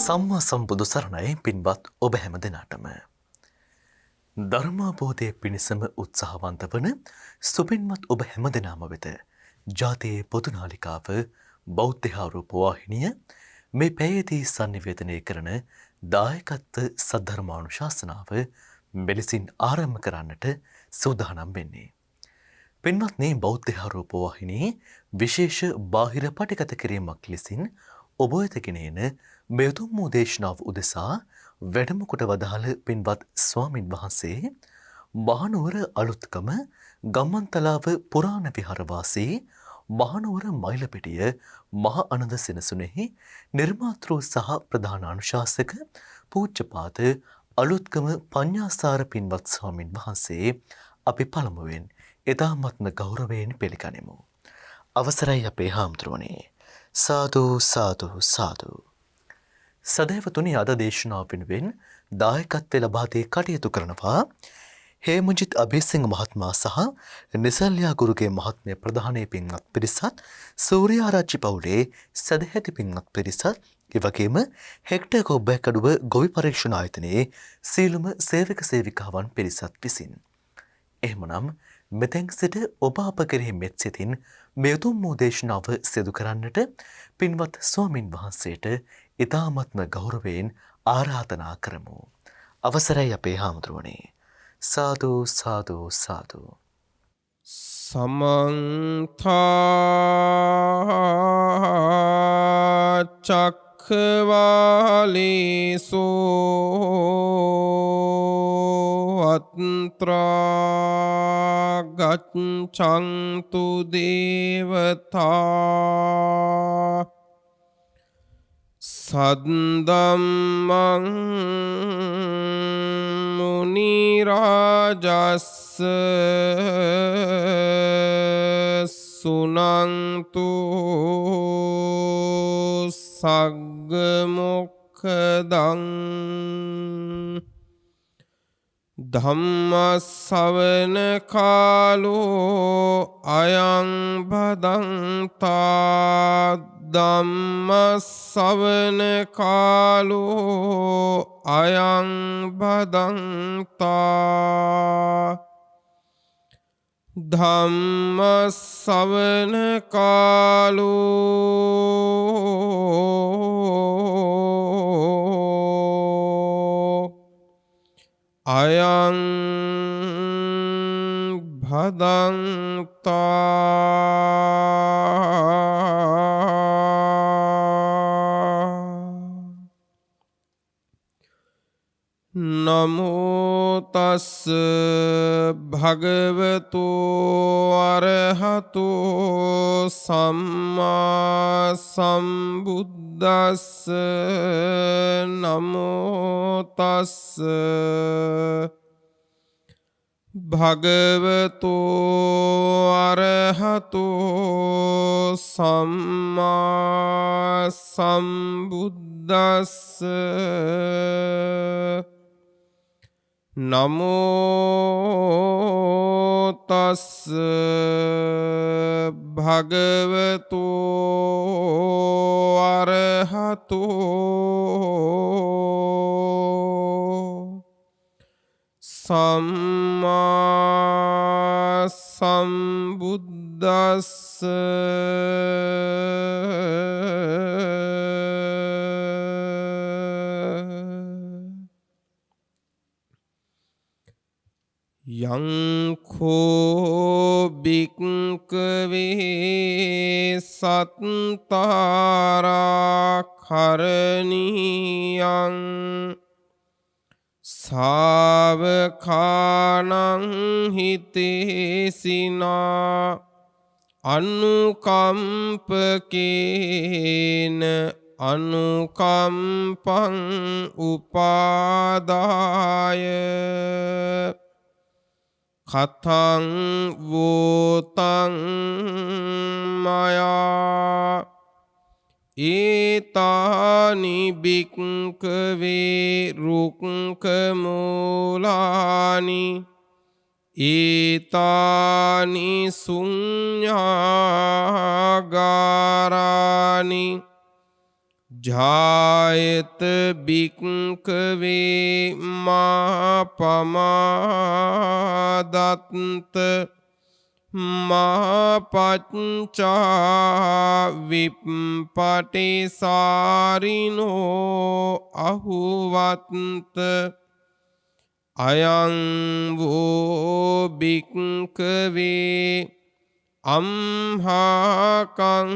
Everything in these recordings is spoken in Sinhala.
සම්මා සම්බුදු සරණයි පින්වත් ඔබ හැම දෙනාටම. ධර්මාබෝධය පිණිසම උත්සාහවන්ත වන සුපින්වත් ඔබ හැම දෙනාම වෙත ජාතියේ පොදුනාලිකාව බෞද්ධ රූපවාහිනිය මේ පැයේදී sannivedanaya කරන දායකත්ව සද්ධර්මානුශාසනාව මෙලෙසින් ආරම්භ කරන්නට සූදානම් වෙන්නේ. පින්වත්නි, බෞද්ධ රූපවාහිනියේ විශේෂ බාහිර පටිගත කිරීමක් ලෙසින් ඔබ වෙත ගෙන එන මේ උතුම් වූ දේශනාව උදෙසා වැඩම කොට වදාළ පින්වත් ස්වාමින් වහන්සේ මහනුවර අලුත්කම ගම්මන්තලාව පුරාණ විහාරවාසී මහනුවර මයිලපිටිය මහ අනන්ද සෙනසුනේහි නිර්මාතෘ සහ ප්‍රධාන අනුශාසක පූජ්‍යපාද අලුත්කම පඤ්ඤාසාර පින්වත් ස්වාමින් වහන්සේ අපි පළමුවෙන් එදාමත්ම ගෞරවයෙන් පිළිගනිමු. අවසරයි අපේ හාමුදුරුවනේ. සාදු සාදු සාදු. සදහැවතුනි, අද දේශනාව වෙනුවෙන් දායකත්වය ලබා දී කටයුතු කරනවා හේමජිත් අබේසිංහ මහත්මයා සහ නිසල්යා ගුරුගේ මහත්මිය ප්‍රධානී පින්වත් පිරිසත්, සූර්යාරච්චි පවුලේ සදැහැති පින්වත් පිරිසත්, එවැගේම හෙක්ටර් කොබ්බෑකඩුව ගොවි පරීක්ෂණ ආයතනයේ සීලුම සේවක සේවිකාවන් පිරිසත් විසින්. එහෙමනම් මෙතෙන් සිට ඔබ අප කෙරෙහි මෙත් සිතින් මේ උතුම් වූ දේශනාව සිදු කරන්නට පින්වත් ස්වාමින් වහන්සේට ඉතාමත්ම ගෞරවයෙන් ආරාධනා කරමු. අවසරයි අපේ හාමුදුරුවනේ. සාදු සාදු සාදු. සමන්ත චක්ඛවාලේසු අත්‍රා ගච්ඡන්තු දේවතා සද්දම්මං මුනි රාජස්ස සුනන්තු සග්ග මොක්ඛදං ධම්ම ශ්‍රවණ කාලෝ අයං භදංතා ධම්ම ශ්‍රවණ කාලෝ අයං භදංතා ධම්ම ශ්‍රවණ කාලෝ අයං භදංතා. නමෝ තස්ස භගවතු අරහතෝ සම්මා සම්බුද්දස්ස. නමෝ තස්ස භගවතු අරහතෝ සම්මා සම්බුද්දස්ස. නමෝ තස්ස භගවතු අරහතෝ සම්මා සම්බුද්දස්ස. යං කෝ භික්ඛවේ සත්තාරා කරණීයං සාවකානං හිතේසිනා අනුකම්පකේන අනුකම්පං උපාදාය කතං වූතං මයා ඒතානි භික්ඛවේ රුක්ඛ මූලානි ඒතානි ශුඤ්ඤාගාරානි ජායත භික්ඛවේ මා පමාදත්ත මා පච්චා විප්පටිසාරිනෝ අහුවත්ත අයං වූ භික්ඛවේ අම්හාකං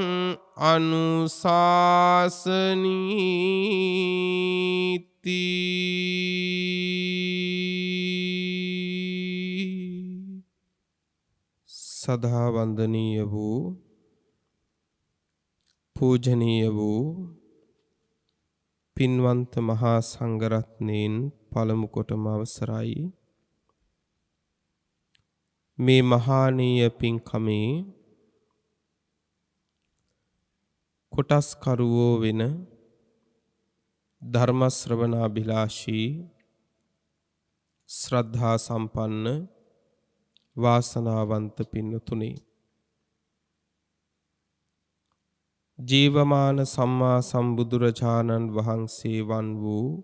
අනුශාසනීති. සදා වන්දනීය වූ පූජනීය වූ පින්වන්ත මහා සංඝරත්නයන් පළමු කොටම අවසරයි. මේ මහානීය පින්කමේ කොටස් කරුවෝ වෙන ධර්ම ශ්‍රවණාභිලාෂී ශ්‍රද්ධා සම්පන්න වාසනාවන්ත පින්වතුනි, ජීවමාන සම්මා සම්බුදුරජාණන් වහන්සේ වන් වූ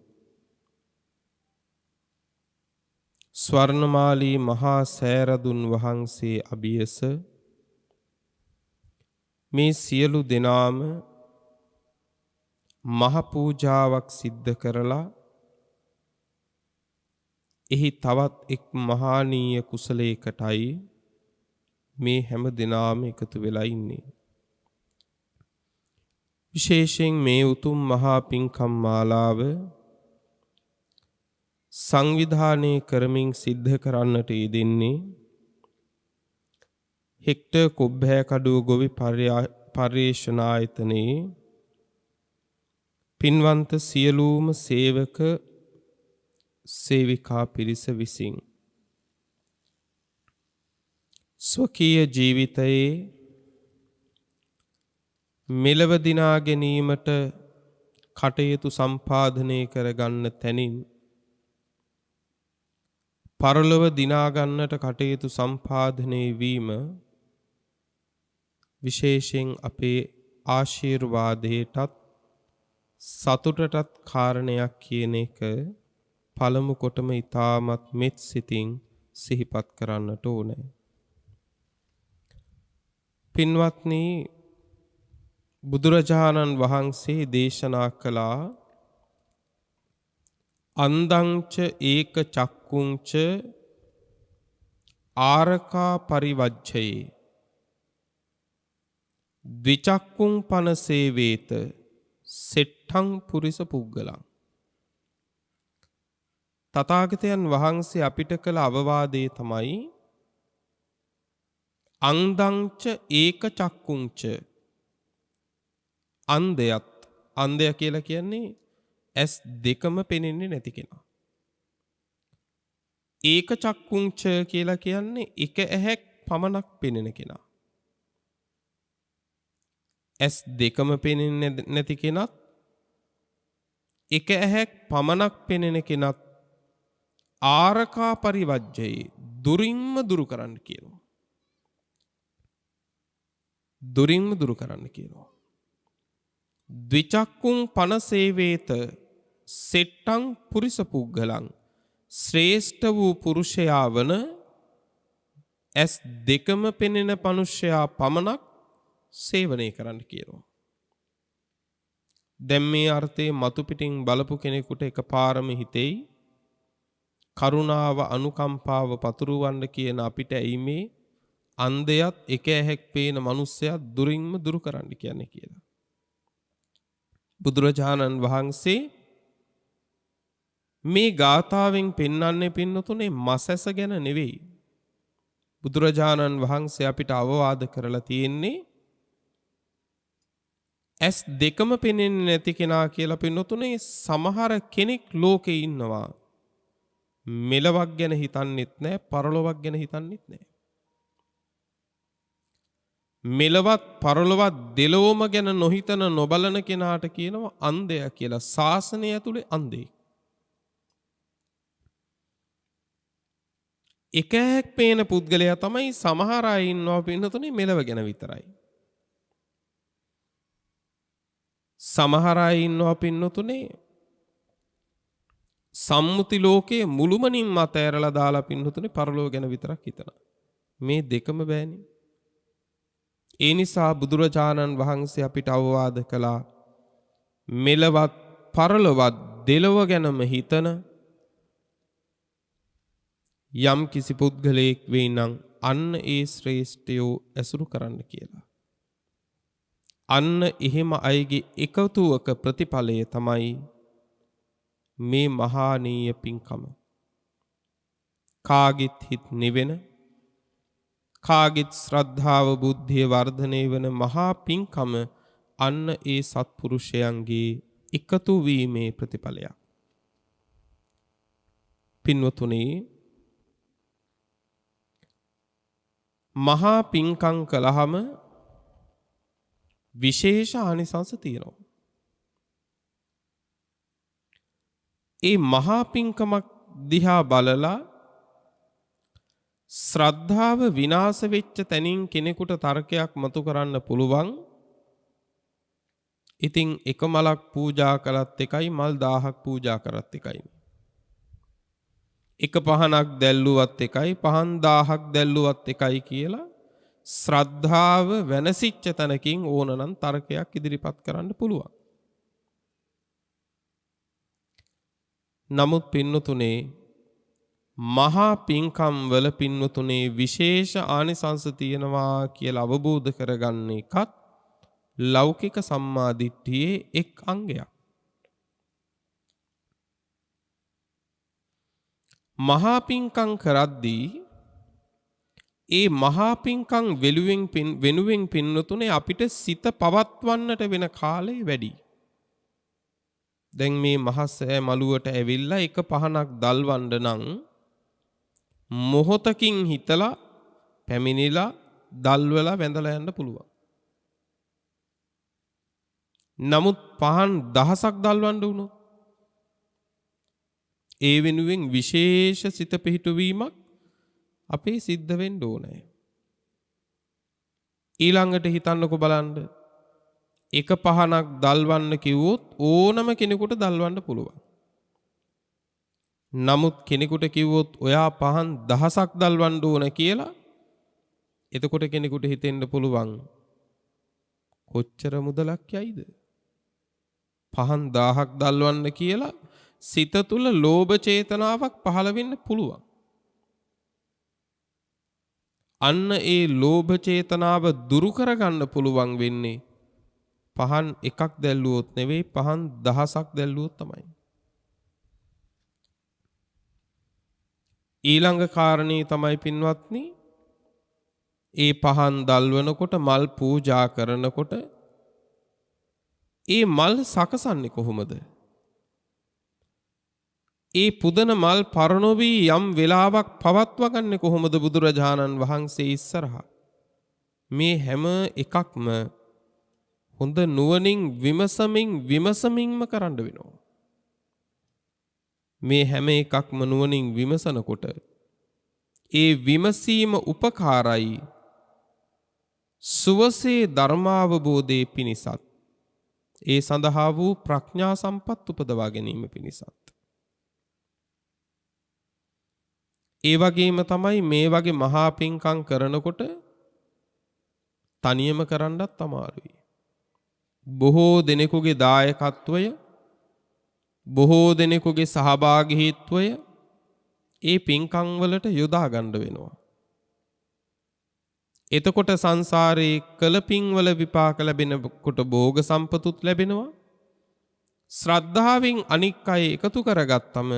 ස්වර්ණමාලී මහා සෑරදුන් වහන්සේ අභියස මේ සියලු දෙනාම මහ පූජාවක් සිද්ධ කරලා එහි තවත් එක් මහානීය කුසලයකටයි මේ හැම දෙනාම එකතු වෙලා ඉන්නේ. විශේෂයෙන් මේ උතුම් මහා පින්කම් මාලාව සංවිධානය කරමින් සිද්ධ කරන්නට යෙදෙන්නේ හෙක්ටර් කොබ්බෑකඩුව ගොවි පර්යේෂණායතනයේ පින්වන්ත සියලුම සේවක සේවිකා පිරිස විසින් ස්වකීය ජීවිතයේ මෙලව දිනා ගැනීමට කටයුතු සම්පාදනය කරගන්න තැනින් පරලොව දිනා ගන්නට කටයුතු සම්පාදනය වීම විශේෂයෙන් අපේ ආශිර්වාදයටත් සතුටටත් කාරණයක් කියන එක පළමු කොටම ඊටමත් මෙත් සිතින් සිහිපත් කරන්නට ඕනේ. පින්වත්නි, බුදුරජාණන් වහන්සේ දේශනා කළා අන්දංච ඒක චක්කුංච ආරකා පරිවජ්ජයේ ද්විචක්කුං පනසේවේත සෙට්ටං පුරිස පුග්ගලං. තථාගතයන් වහන්සේ අපිට කළ අවවාදේ තමයි අන්දංච ඒක චක්කුංච, අන්ධය කියලා කියන්නේ ඇස් දෙකම පෙනෙන්නේ නැති කෙනා. ඒක චක්කුංච කියලා කියන්නේ එක ඇහැක් පමණක් පෙනෙන කෙනා. ඇස් දෙකම පෙනෙන්නේ නැති කෙනත් එක ඇහැක් පමණක් පෙනෙන කෙනත් ආරකා පරිවජ්ජයේ දුරින්ම දුරු කරන්න කියනවා. දුරින්ම දුරු කරන්න කියනවා. ද්විචක්කුං පනසේවේත සෙට්ටං පුරිස පුග්ගලං, ශ්‍රේෂ්ඨ වූ පුරුෂයා වන ඇස් දෙකම පෙනෙන මනුෂ්‍යයා පමණක් සේවනය කරන්න කියනවා. දැන් මේ අර්ථයේ මතු පිටින් බලපු කෙනෙකුට එකපාරම හිතෙයි කරුණාව අනුකම්පාව පතුරවන්න කියන අපිට ඇයි මේ අන්ධයත් එක ඇහැක් පේන මනුස්සයත් දුරින්ම දුරු කරන්න කියන්නේ කියලා. බුදුරජාණන් වහන්සේ මේ ගාථාවෙන් පෙන්වන්නේ පින්නතුනේ මසැස ගැන නෙවෙයි. බුදුරජාණන් වහන්සේ අපිට අවවාද කරලා තියෙන්නේ ඇස් දෙකම පෙනෙන්නේ නැති කෙනා කියලා පින්නතුනේ සමහර කෙනෙක් ලෝකේ ඉන්නවා. මෙලවක් ගැන හිතන්නෙත් නැහැ, පරලොවක් ගැන හිතන්නෙත් නැහැ. මෙලවත් පරලොවත් දෙලොවම ගැන නොහිතන නොබලන කෙනාට කියනවා අන්ධයා කියලා. ශාසනය ඇතුලේ අන්ධයෙක්. එක ඇහැක් පේන පුද්ගලයා තමයි සමහර අය ඉන්නවා පින්නතුනේ මෙලව ගැන විතරයි. සමහර අය ඉන්නවා පින්නතුනේ සම්මුති ලෝකයේ මුළුමනින්ම අතෑරලා දාලා පින්නතුනේ පරලෝක ගැන විතරක් හිතනවා. මේ දෙකම බෑනේ. ඒ නිසා බුදුරජාණන් වහන්සේ අපිට අවවාද කළා මෙලවත් පරලොවත් දෙලොව ගැනම හිතන යම් කිසි පුද්ගලයෙක් වෙයි නම් අන්න ඒ ශ්‍රේෂ්ඨයෝ ඇසුරු කරන්න කියලා. අන්න එහෙම අයගේ එකතුවක ප්‍රතිඵලය තමයි මේ මහානීය පින්කම. කාගෙත් හිත් නිවෙන කාගෙත් ශ්‍රද්ධාව බුද්ධිය වර්ධනය වන මහා පින්කම අන්න ඒ සත්පුරුෂයන්ගේ එකතු වීමේ ප්‍රතිඵලයක්. පින්වතුනි මහා පින්කම් කළාම විශේෂ ආනිසංස තියෙනවා. ඒ මහා පින්කමක් දිහා බලලා ශ්‍රද්ධාව විනාශ වෙච්ච තැනින් කෙනෙකුට තර්කයක් මතු කරන්න පුළුවන්. ඉතින් එක මලක් පූජා කරත් එකයි මල් 1000ක් පූජා කරත් එකයි. එක පහනක් දැල්ලුවත් එකයි පහන් 1000ක් දැල්ලුවත් එකයි කියලා ශ්‍රද්ධාව වෙනසිච්ච තැනකින් ඕනනම් තර්කයක් ඉදිරිපත් කරන්න පුළුවන්. නමුත් පින්නතුනේ මහා පින්කම් වල පින්නතුනේ විශේෂ ආනිසංස තියෙනවා කියලා අවබෝධ කරගන්න එකත් ලෞකික සම්මාදිට්ඨියේ එක් අංගයක්. මහා පින්කම් කරද්දී ඒ මහා පින්කම් වෙනුවෙන් පින්නතුනේ අපිට සිත පවත්වන්නට වෙන කාලය වැඩි. දැන් මේ මහසෑ මළුවට ඇවිල්ලා එක පහනක් දල්වන්න නම් මොහොතකින් හිතලා පැමිණිලා දල්වලා වැඳලා යන්න පුළුවන්. නමුත් පහන් 1000ක් දල්වන්න වුණොත් ඒ වෙනුවෙන් විශේෂ සිත පිහිටුවීමක් අපේ සිද්ධ වෙන්න ඕනේ. ඊළඟට හිතන්නකෝ බලන්න එක පහනක් දල්වන්න කිව්වොත් ඕනම කෙනෙකුට දල්වන්න පුළුවන්. නමුත් කෙනෙකුට කිව්වොත් ඔයා පහන් 1000ක් දල්වන්න ඕන කියලා එතකොට කෙනෙකුට හිතෙන්න පුළුවන් කොච්චර මුදලක් යයිද? පහන් 1000ක් දල්වන්න කියලා සිත තුළ ලෝභ චේතනාවක් පහළ වෙන්න පුළුවන්. අන්න ඒ ලෝභ චේතනාව දුරු කරගන්න පුළුවන් වෙන්නේ පහන් එකක් දැල්ලුවොත් නෙවෙයි පහන් 1000ක් දැල්ලුවොත් තමයි. ඊළඟ කාරණේ තමයි පින්වත්නි ඒ පහන් දල්වනකොට මල් පූජා කරනකොට ඒ මල් සකසන්නේ කොහොමද? ඒ පුදන මල් පරණොවී යම් වෙලාවක් පවත්වා ගන්න කොහොමද බුදුරජාණන් වහන්සේ ඉස්සරහා? මේ හැම එකක්ම හොඳ නුවණින් විමසමින්ම කරන්න වෙනවා. මේ හැම එකක්ම නුවණින් විමසනකොට ඒ විමසීම උපකාරයි සුවසේ ධර්මාවබෝධයේ පිණිසත් ඒ සඳහා වූ ප්‍රඥා සම්පත් උපදවා ගැනීම පිණිසත්. ඒ වගේම තමයි මේ වගේ මහා පින්කම් කරනකොට තනියම කරන්නත් අමාරුයි. බොහෝ දෙනෙකුගේ දායකත්වය බොහෝ දෙනෙකුගේ සහභාගීත්වය ඒ පින්කම් වලට යොදා ගන්න වෙනවා. එතකොට සංසාරේ කළ පින්වල විපාක ලැබෙනකොට භෝග සම්පතුත් ලැබෙනවා. ශ්‍රද්ධාවෙන් අනික් අය එකතු කරගත්තම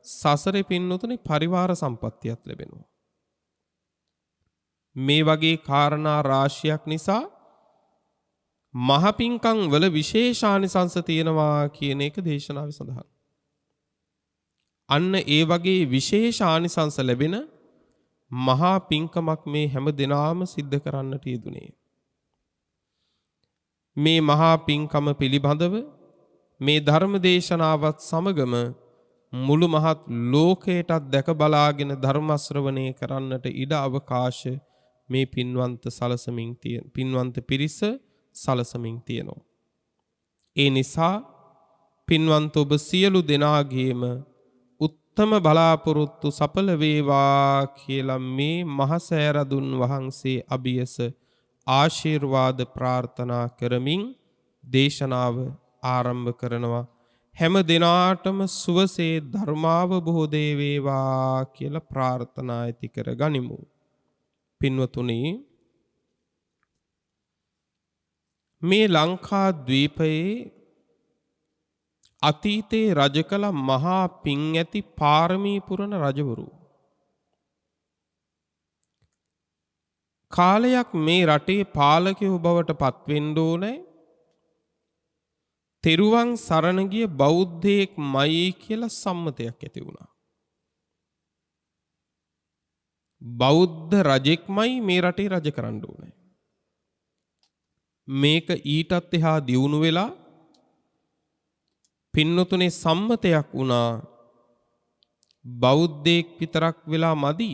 සසරේ පින්නතුනේ පරිවාර සම්පත්තියක් ලැබෙනවා. මේ වගේ කාරණා රාශියක් නිසා මහ පින්කම් වල විශේෂානිසංස තියෙනවා කියන එක දේශනාවේ සඳහන්. අන්න ඒ වගේ විශේෂානිසංස ලැබෙන මහා පින්කමක් මේ හැම දිනාම සිද්ධ කරන්නට යෙදුනේ. මේ මහා පින්කම පිළිබඳව මේ ධර්ම දේශනාවත් සමගම මුළු මහත් ලෝකයටත් දැක බලාගෙන ධර්ම ශ්‍රවණය කරන්නට ඉඩ අවකාශ මේ පින්වන්ත පිරිස සලසමින් තියෙනවා. ඒ නිසා පින්වන්ත ඔබ සියලු දෙනාගේම උත්තම බලාපොරොත්තු සඵල වේවා කියලා මේ මහසෑරදුන් වහන්සේ අභියස ආශිර්වාද ප්‍රාර්ථනා කරමින් දේශනාව ආරම්භ කරනවා. හැම දිනාටම සුවසේ ධර්මාවබෝධය වේවා කියලා ප්‍රාර්ථනා ඇති කර ගනිමු. පින්වතුනි, මේ ලංකා ද්වීපයේ අතීතයේ රජ කළ මහා පින් ඇති පාරමී පුරන රජවරු කාලයක් මේ රටේ පාලකයෝ බවට පත්වෙන්න ඕනේ. තෙරුවන් සරණ ගිය බෞද්ධයෙක් මයි කියලා සම්මතයක් ඇති වුණා. බෞද්ධ රජෙක්මයි මේ රටේ රජ කරන්න ඕනේ. මේක ඊටත් එහා දියුණු වෙලා පින්නතුනේ සම්මතයක් වුණා. බෞද්ධයෙක් විතරක් වෙලා මදි,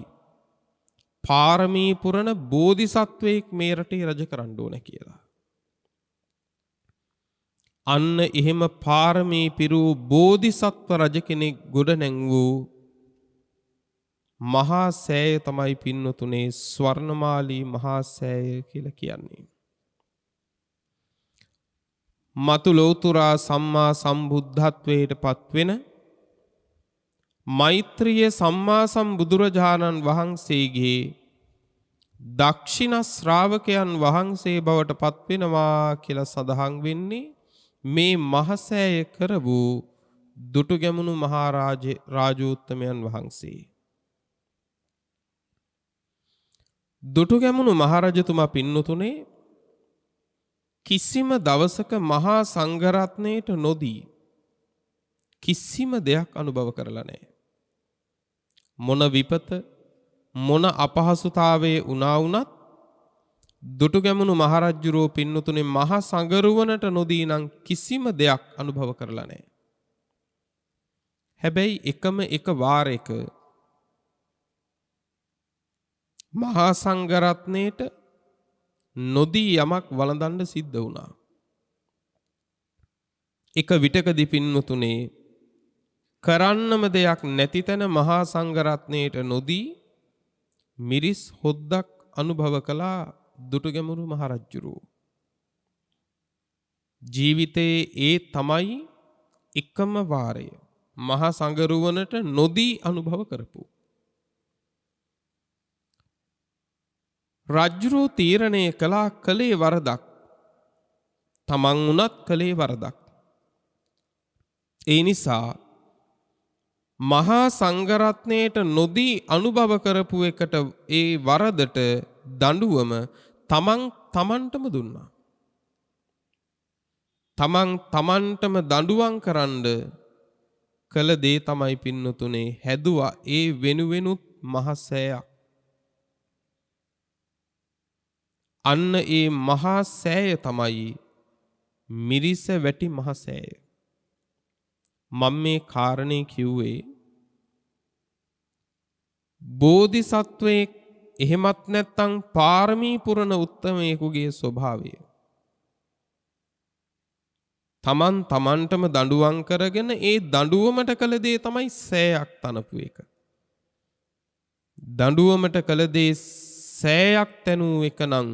පාරමී පුරන බෝධිසත්වයෙක් මේ රටේ රජ කරන්න ඕනේ කියලා. අන්න එහෙම පාරමී පිරූ බෝධිසත්ව රජ කෙනෙක් ගොඩ නැංවූ මහා සෑය තමයි පින්නතුනේ ස්වර්ණමාලී මහා සෑය කියලා කියන්නේ. මතු ලෝතුරා සම්මා සම්බුද්ධත්වයට පත්වෙන මෛත්‍රිය සම්මා සම්බුදුරජාණන් වහන්සේගේ දක්ෂිණ ශ්‍රාවකයන් වහන්සේ බවට පත්වෙනවා කියලා සඳහන් වෙන්නේ මේ මහසෑය කර වූ දුටුගැමුණු රාජෝත්තමයන් වහන්සේ. දුටුගැමුණු මහරජතුමා පින්නතුනේ කිසිම දවසක මහා සංඝරත්නයට නොදී කිසිම දෙයක් අනුභව කරලා නැහැ. මොන විපත මොන අපහසුතාවයේ වුණා වුණත් දුටුගැමුණු මහරජුරෝ පින්නතුනේ මහා සංඝරුවනට නොදී නම් කිසිම දෙයක් අනුභව කරලා නැහැ. හැබැයි එකම එක වාරයක මහා සංඝරත්නයට නොදී යමක් වළඳන්න සිද්ධ වුණා. එක විටකදී පින්නතුනේ කරන්නම දෙයක් නැති තැන මහා සංඝරත්නයට නොදී මිරිස් හොද්දක් අනුභව කළා දුටුගැමුණු මහරජුරෝ. ජීවිතයේ ඒ තමයි එකම වාරය මහා සංඝරුවනට නොදී අනුභව කරපු. රජුරෝ තීරණය කළේ වරදක්. තමන් උනත් කළේ වරදක්. ඒ නිසා මහා සංඝරත්නයට නොදී අනුභව කරපු එකට ඒ වරදට දඬුවම තමන්ටම දුන්නා. තමන්ටම දඬුවම් කරන්න කළ දේ තමයි පින්නතුනේ හැදුවා ඒ වෙනුවෙනුත් මහසෑයක්. අන්න ඒ මහා සෑය තමයි මිරිස වැටි මහසෑය. මම මේ කාරණේ කිව්වේ බෝධිසත්වයේ එහෙමත් නැත්නම් පාරමී පුරන උත්තමයෙකුගේ ස්වභාවය. තමන්ටම දඬුවම් කරගෙන ඒ දඬුවමට කළ දේ තමයි සෑයක් තනපු එක. දඬුවමට කළ දේ සෑයක් තැනූ එක නම්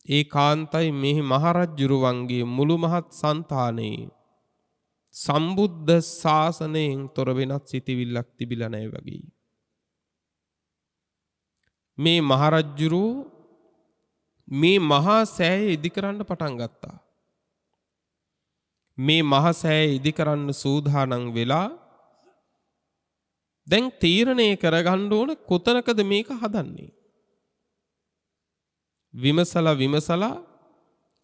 ඒ කාන්තයි මෙහි මහරජුරුවන්ගේ මුළු මහත් సంతානයේ සම්බුද්ධ ශාසනයෙන් තොර වෙනත් සිටිවිල්ලක් තිබිලා නැහැ වගේ. මේ මහරජුරු මේ මහා සෑය ඉදි කරන්න පටන් ගත්තා. මේ මහා සෑය ඉදි කරන්න සූදානම් වෙලා දැන් තීරණය කරගන්න ඕන කොතනකද මේක හදන්නේ. විමසලා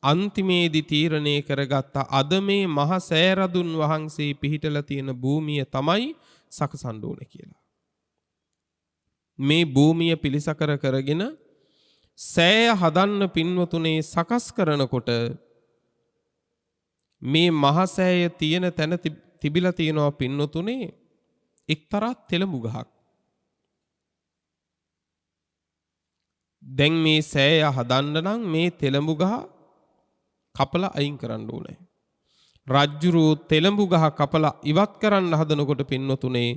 අන්තිමේදී තීරණය කරගත්ත අද මේ මහ සෑරදුන් වහන්සේ පිහිටලා තියෙන භූමිය තමයි සකසන්න ඕන කියලා. මේ භූමිය පිළිසකර කරගෙන සෑය හදන්න පින්වතුනේ සකස් කරනකොට මේ මහ සෑය තියෙන තැන තිබිලා තියෙනවා පින්වතුනේ එක්තරා තෙලඹු ගහක්. දැන් මේ සෑය හදන්න නම් මේ තෙලඹු ගහ කපලා අයින් කරන්න ඕනේ. රජ්ජුරුවෝ තෙලඹු ගහ කපලා ඉවත් කරන්න හදනකොට පින්නතුනේ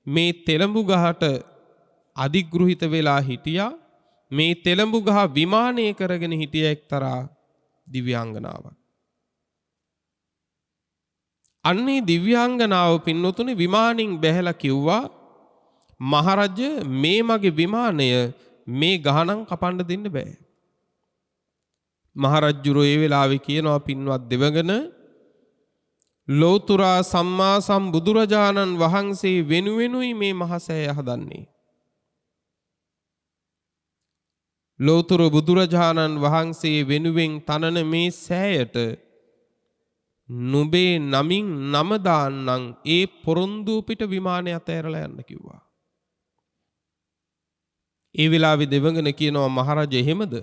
මේ තෙලඹු ගහට අධිග්‍රහිත වෙලා හිටියා. මේ තෙලඹු ගහ විමානය කරගෙන හිටිය එක්තරා දිව්‍යාංගනාවක්. අන්නේ දිව්‍යාංගනාව පින්නතුනේ විමානින් බැහැලා කිව්වා මහරජ මේ මගේ විමානය මේ ගහනම් කපන්න දෙන්න බෑ. මහරජුරෝ ඒ වෙලාවේ කියනවා පින්වත් දෙවඟන ලෝතුරා සම්මා සම්බුදුරජාණන් වහන්සේ වෙනුවෙනුයි මේ මහසෑය හදන්නේ. ලෝතුර බුදුරජාණන් වහන්සේ වෙනුවෙන් තනන මේ සෑයට නුඹේ නමින් නම දාන්නම් ඒ පොරොන්දු පිට විමානය අතෑරලා යන්න කිව්වා. ඒ වෙලාවේ දෙවඟන කියනවා මහරජ එහෙමද?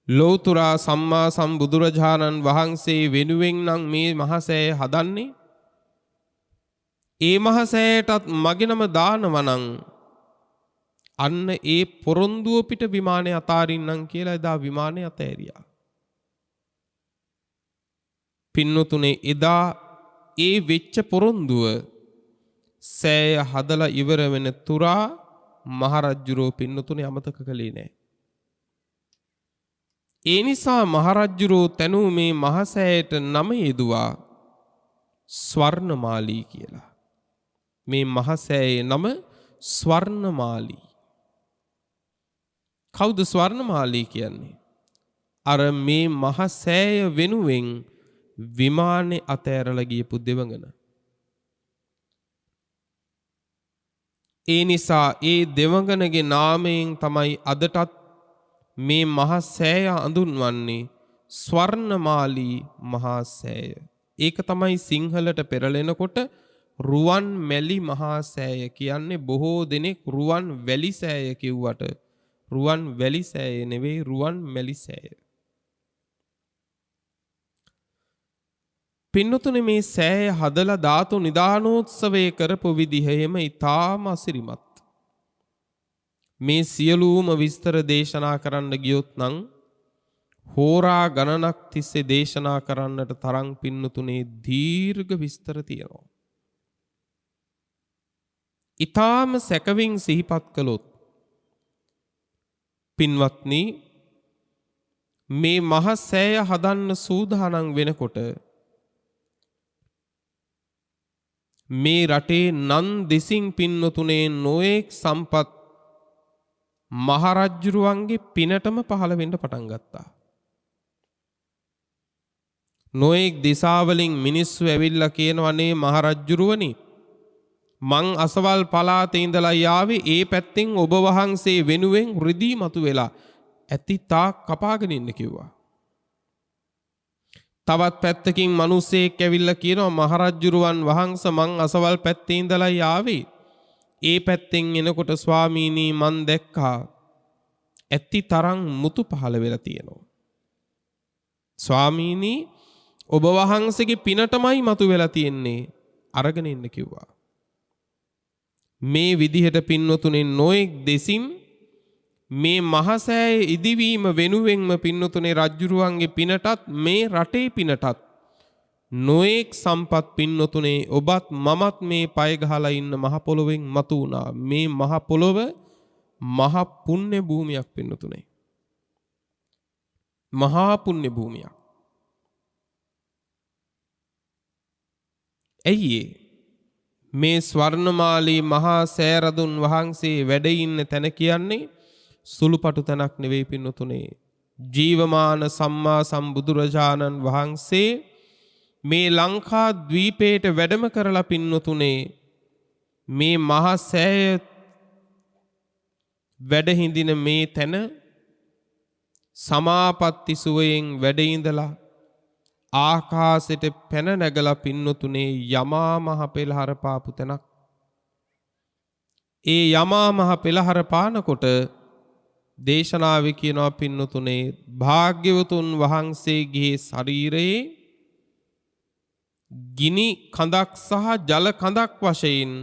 ලෝතුරා සම්මා සම්බුදුරජාණන් වහන්සේ වෙනුවෙන් නම් මේ මහසෑය හදන්නේ. ඒ මහසෑයටත් මගේ නම දානවා නම් අන්න ඒ පොරොන්දුව පිට විමානය අතාරින්නම් කියලා එදා විමානය අතෑරියා. පින්නතුනේ එදා ඒ වෙච්ච පොරොන්දුව සෑය හදලා ඉවර වෙන තුරා මහරජුරෝ පින්නතුනේ අමතක කළේ නෑ. ඒ නිසා මහරජුරෝ තැනූ මේ මහසෑයට නම යෙදුවා ස්වර්ණමාලී කියලා. මේ මහසෑයේ නම ස්වර්ණමාලී. කවුද ස්වර්ණමාලී කියන්නේ? අර මේ මහසෑය වෙනුවෙන් විමානේ අතෑරලා ගියපු දෙවඟන. ඒ නිසා ඒ දෙවඟනගේ නාමයෙන් තමයි අදටත් මේ මහසෑය අඳුන්වන්නේ ස්වර්ණමාලී මහසෑය. ඒක තමයි සිංහලට පෙරලෙනකොට රුවන් මැලි මහසෑය කියන්නේ. බොහෝ දෙනෙක් රුවන් වැලි සෑය කිව්වට රුවන් වැලි සෑය නෙවෙයි රුවන් මැලි සෑය. පින්නතුනේ මේ සෑය හදලා ධාතු නිදානෝත්සවය කරපු විදිහ එහෙම ඊටාම අසිරිමත්. මේ සියලුම විස්තර දේශනා කරන්න ගියොත් නම් හෝරා ගණනක් තිස්සේ දේශනා කරන්නට තරම් පින්නතුනේ දීර්ඝ විස්තර තියෙනවා. ඊටාම සැකවින් සිහිපත් කළොත් පින්වත්නි මේ මහ සෑය හදන්න සූදානම් වෙනකොට මේ රටේ නන් දෙසින් පින්නතුනේ නොඑක් සම්පත් මහරජුරුවන්ගේ පිනටම පහළ වෙන්න පටන් ගත්තා. නොඑක් දිසාවලින් මිනිස්සු ඇවිල්ලා කියනවනේ මහරජුරුවනි මං අසවල් පළාතේ ඉඳලා යාවේ ඒ පැත්තෙන් ඔබ වහන්සේ වෙනුවෙන් රිදී මතු වෙලා ඇති තාක් කපාගෙන ඉන්න කිව්වා. තවත් පැත්තකින් මිනිස්සෙක් ඇවිල්ලා කියනවා මහරජුරුවන් වහන්සේ මං අසවල් පැත්තේ ඉඳලා යාවේ ඒ පැත්තෙන් එනකොට ස්වාමීනි මන් දැක්කා ඇති තරම් මුතු පහළ වෙලා තියෙනවා. ස්වාමීනි ඔබ වහන්සේගේ පිනටමයි මතු වෙලා තියෙන්නේ අරගෙන ඉන්න කිව්වා. මේ විදිහට පින්නතුනේ නොඑක් දෙසින් මේ මහසෑය ඉදිවීම වෙනුවෙන්ම පින්නතුනේ රජුරුවන්ගේ පිනටත් මේ රටේ පිනටත් නොඑක් සම්පත් පින්නතුනේ ඔබත් මමත් මේ පය ගහලා ඉන්න මහ පොළොවෙන් මතු වුණා. මේ මහ පොළොව මහ පුණ්‍ය භූමියක් පින්නතුනේ. මහා පුණ්‍ය භූමියක්. ඇයි මේ ස්වර්ණමාලී මහා සෑරදුන් වහන්සේ වැඩ ඉන්න තැන කියන්නේ සුළුපටු තැනක් නෙවෙයි පින්නතුනේ. ජීවමාන සම්මා සම්බුදුරජාණන් වහන්සේ මේ ලංකා ද්වීපයට වැඩම කරලා පින්නතුනේ මේ මහා සෑය වැඩ හිඳින මේ තැන සමාපatti සුවයෙන් වැඩ ඉඳලා ආකාශයට පැන නැගලා පින්නතුනේ යමා මහ පෙළහර පාපු තැනක්. ඒ යමා මහ පෙළහර පානකොට දේශනාවේ කියනවා පින්නතුනේ භාග්‍යවතුන් වහන්සේගේ ශරීරයේ ගිනි කඳක් සහ ජල කඳක් වශයෙන්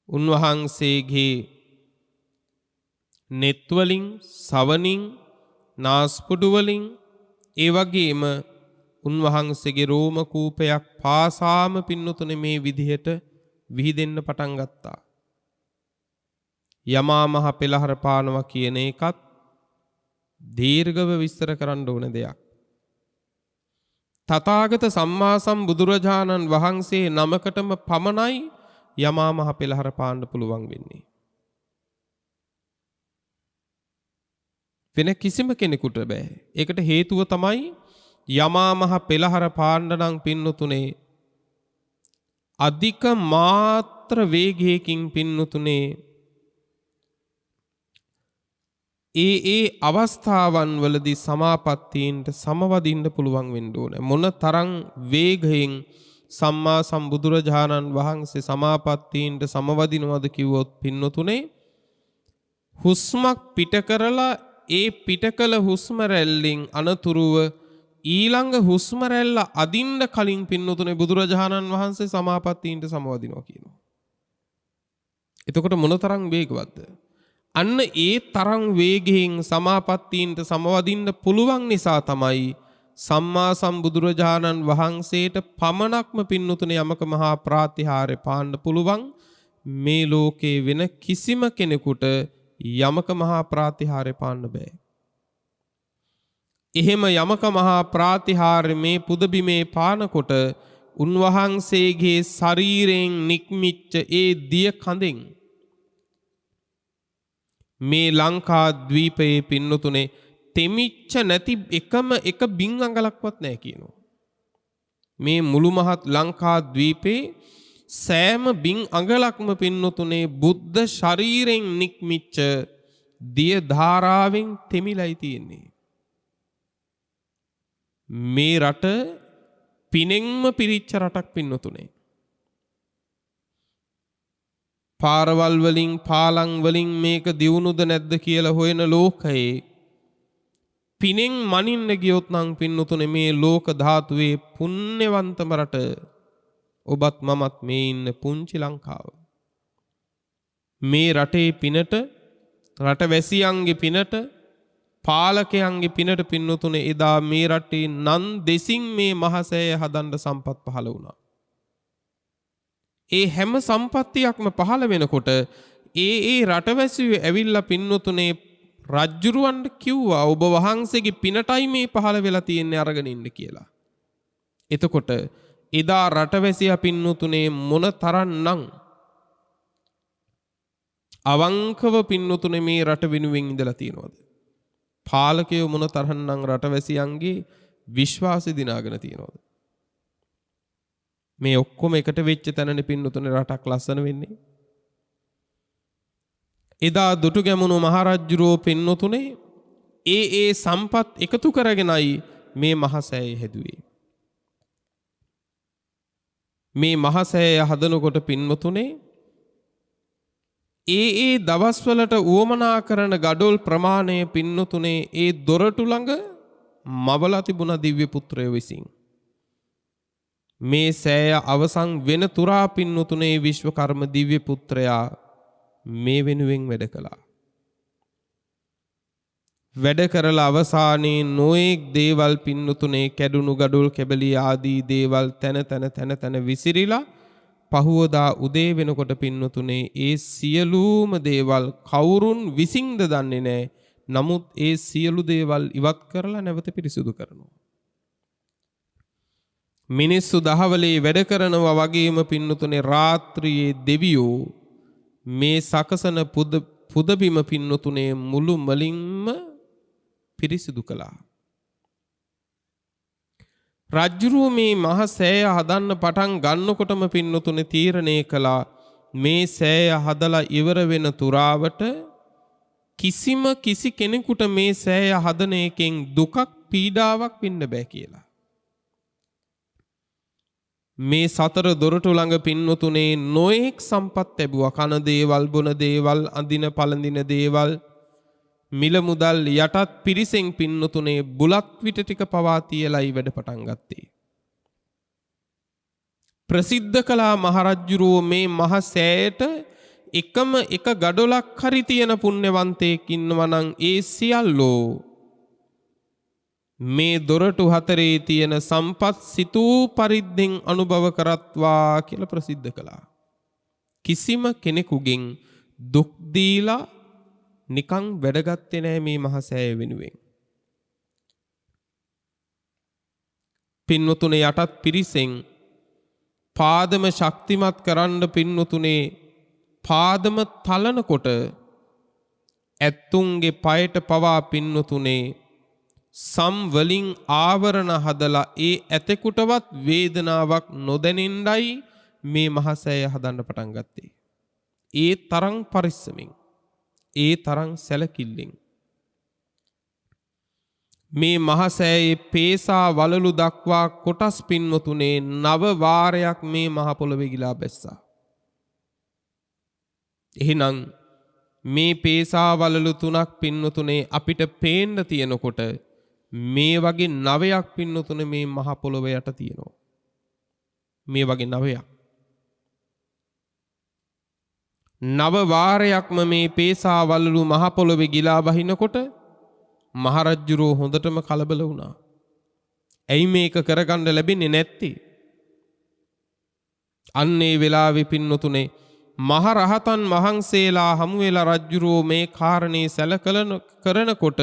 උන්වහන්සේගේ නෙත් වලින් සවනින් නාස්පුඩු වලින් ඒ වගේම උන්වහන්සේගේ රෝම කූපයක් පාසාම පින්නතුනේ මේ විදිහට විහිදෙන්න පටන් ගත්තා. යමා මහ පෙළහර පානවා කියන එකත් දීර්ඝව විස්තර කරන්න ඕන දෙයක්. තථාගත සම්මා සම්බුදුරජාණන් වහන්සේ නමකටම පමණයි යමා මහ පෙළහර පාන්න පුළුවන් වෙන්නේ. වෙන කිසිම කෙනෙකුට බෑ. ඒකට හේතුව තමයි යමා මහ පෙළහර පාන්න නම් පින්නතුනේ අධික මාත්‍ර වේගයකින් පින්නතුනේ ඒ අවස්ථාවන් වලදී සමාපත්තීන්ට සමවදින්න පුළුවන් වෙන්න ඕනේ. මොන තරම් වේගයෙන් සම්මා සම්බුදුරජාණන් වහන්සේ සමාපත්තීන්ට සමවදිනවද කිව්වොත් පින්නතුනේ හුස්මක් පිට කරලා ඒ පිට කළ හුස්ම රැල්ලෙන් අනතුරුව ඊළඟ හුස්ම රැල්ල අදින්න කලින් පින්නතුනේ බුදුරජාණන් වහන්සේ සමාපත්තීන්ට සමවදිනවා කියනවා. එතකොට මොනතරම් වේගවත්ද? අන්න ඒ තරම් වේගයෙන් සමාපත්තීන්ට සමවදින්න පුළුවන් නිසා තමයි සම්මා සම්බුදුරජාණන් වහන්සේට පමණක්ම පින්නතුනේ යමක මහා ප්‍රාතිහාර්ය පාන්න පුළුවන්. මේ ලෝකේ වෙන කිසිම කෙනෙකුට යමක මහා ප්‍රාතිහාර්ය පාන්න බෑ. එහෙම යමක මහා ප්‍රාතිහාර්ය මේ පුදබිමේ පානකොට උන්වහන්සේගේ ශරීරයෙන් නික්මිච්ච ඒ දිය කඳෙන් මේ ලංකා ද්වීපයේ පින්නතුනේ තෙමිච්ච නැති එකම එක බින් අඟලක්වත් නැහැ කියනවා. මේ මුළු මහත් ලංකා ද්වීපේ සෑම බින් අඟලක්ම පින්නතුනේ බුද්ධ ශරීරයෙන් නික්මිච්ච දිය ධාරාවෙන් තෙමිලයි තියෙන්නේ. මේ රට පිනෙන්ම පිරිච්ච රටක් පින්නතුනේ. පාරවල් වලින් පාලං වලින් මේක දියුණුද නැද්ද කියලා හොයන ලෝකයේ පිනෙන් මනින්න ගියොත් නම් පින්නතුනේ මේ ලෝක ධාතුවේ පුණ්‍යවන්තම රට ඔබත් මමත් මේ ඉන්න පුංචි ලංකාව. මේ රටේ පිනට රටවැසියන්ගේ පිනට පාලකයන්ගේ පිනට පින්නතුනේ එදා මේ රටේ නන් දෙසින් මේ මහසෑය හදන්න සම්පත් පහළ වුණා. ඒ හැම සම්පත්තියක්ම පහළ වෙනකොට ඒ රටවැසියෝ ඇවිල්ලා පින්නතුනේ රජ්ජුරුවන්ට කිව්වා ඔබ වහන්සේගේ පිනටයි මේ පහළ වෙලා තියෙන්නේ අරගෙන ඉන්න කියලා. එතකොට එදා රටවැසියා පින්නතුනේ මොන තරම්නම් අවංකව පින්නතුනේ මේ රට වෙනුවෙන් ඉඳලා තියෙනවද? පාලකයෝ මොන තරම්නම් රටවැසියන්ගේ විශ්වාසය දිනාගෙන තියෙනවද? මේ ඔක්කොම එකට වෙච්ච තැනනේ පින්නතුනේ රටක් ලස්සන වෙන්නේ. එදා දුටුගැමුණු මහරජුරෝ පින්නතුනේ ඒ සම්පත් එකතු කරගෙනයි මේ මහසෑය හැදුවේ. මේ මහසෑය හදනකොට පින්නතුනේ ඒ දවස්වලට උවමනා කරන ගඩොල් ප්‍රමාණය පින්නතුනේ ඒ දොරටු ළඟ මවලා තිබුණ දිව්‍ය පුත්‍රයෝ විසින්. මේ සෑය අවසන් වෙන තුරා පින්නතුනේ විශ්වකර්ම දිව්‍ය පුත්‍රයා මේ වෙනුවෙන් වැඩ කළා. වැඩ කරලා අවසානයේ නොඑක් දේවල් පින්නතුනේ කැඩුණු ගඩොල් කැබලි ආදී දේවල් තන විසිරිලා පහුවදා උදේ වෙනකොට පින්නතුනේ ඒ සියලුම දේවල් කවුරුන් විසින්ද දන්නේ නැහැ. නමුත් ඒ සියලු දේවල් ඉවත් කරලා නැවත පිරිසුදු කරනවා. මිනිස්සු දහවලේ වැඩ කරනවා වගේම පින්නතුනේ රාත්‍රියේ දෙවියෝ මේ සකසන පුදබිම පින්නතුනේ මුළු මලින්ම පිරිසිදු කළා. රජ්ජුරුව මේ මහ සෑය හදන්න පටන් ගන්නකොටම පින්නතුනේ තීරණය කළා මේ සෑය හදලා ඉවර වෙන තුරාවට කිසි කෙනෙකුට මේ සෑය හදන එකෙන් දුකක් පීඩාවක් වෙන්න බෑ කියලා. මේ සතර දොරටු ළඟ පින්නතුනේ නොඑක් සම්පත් ලැබුවා. කන දේවල්, බොන දේවල්, අඳින පළඳින දේවල්, මිල මුදල් යටත් පිරිසෙන් පින්නතුනේ බුලත් විට ටික පවා තියලායි වැඩ පටන් ගත්තේ. ප්‍රසිද්ධ කළා මහරජුරෝ මේ මහ සෑයට එකම එක ගඩොලක් හරි තියෙන පුණ්‍යවන්තයෙක් ඉන්නවා නම් ඒ සියල්ලෝ මේ දොරටු හතරේ තියෙන සම්පත් සිතූ පරිද්දෙන් අනුභව කරත්වා කියලා ප්‍රසිද්ධ කළා. කිසිම කෙනෙකුගෙන් දුක් දීලා නිකන් වැඩගත්තේ නැහැ මේ මහසෑය වෙනුවෙන්. පින්වතුනේ යටත් පිරිසෙන් පාදම ශක්තිමත් කරන්න පින්වතුනේ පාදම තලනකොට ඇත්තුන්ගේ පයට පවා පින්වතුනේ සම් වලින් ආවරණ හදලා ඒ ඇතෙකුටවත් වේදනාවක් නොදැනෙන්නයි මේ මහසෑය හදන්න පටන් ගත්තේ. ඒ තරම් පරිස්සමින්, ඒ තරම් සැලකිල්ලෙන් මේ මහසෑයේ පේසා වලලු දක්වා කොටස් පින්වතුනේ 9 වාරයක් මේ මහ පොළොවේ ගිලා බැස්සා. එහෙනම් මේ පේසා වලලු 3ක් පින්වතුනේ අපිට පේන්න තියෙනකොට මේ වගේ 9ක් පින්වතුනේ මේ මහ පොළොව යට තියෙනවා. මේ වගේ 9ක් 9 වාරයක්ම මේ පේසා වලලු මහ පොළොවේ ගිලා බහිනකොට මහරජුරෝ හොඳටම කලබල වුණා. ඇයි මේක කරගන්න ලැබෙන්නේ නැත්තේ? අන්නේ වෙලාවේ පින්නතුනේ මහරහතන් වහන්සේලා හමු වෙලා රජුරෝ මේ කාරණේ සැලකලන කරනකොට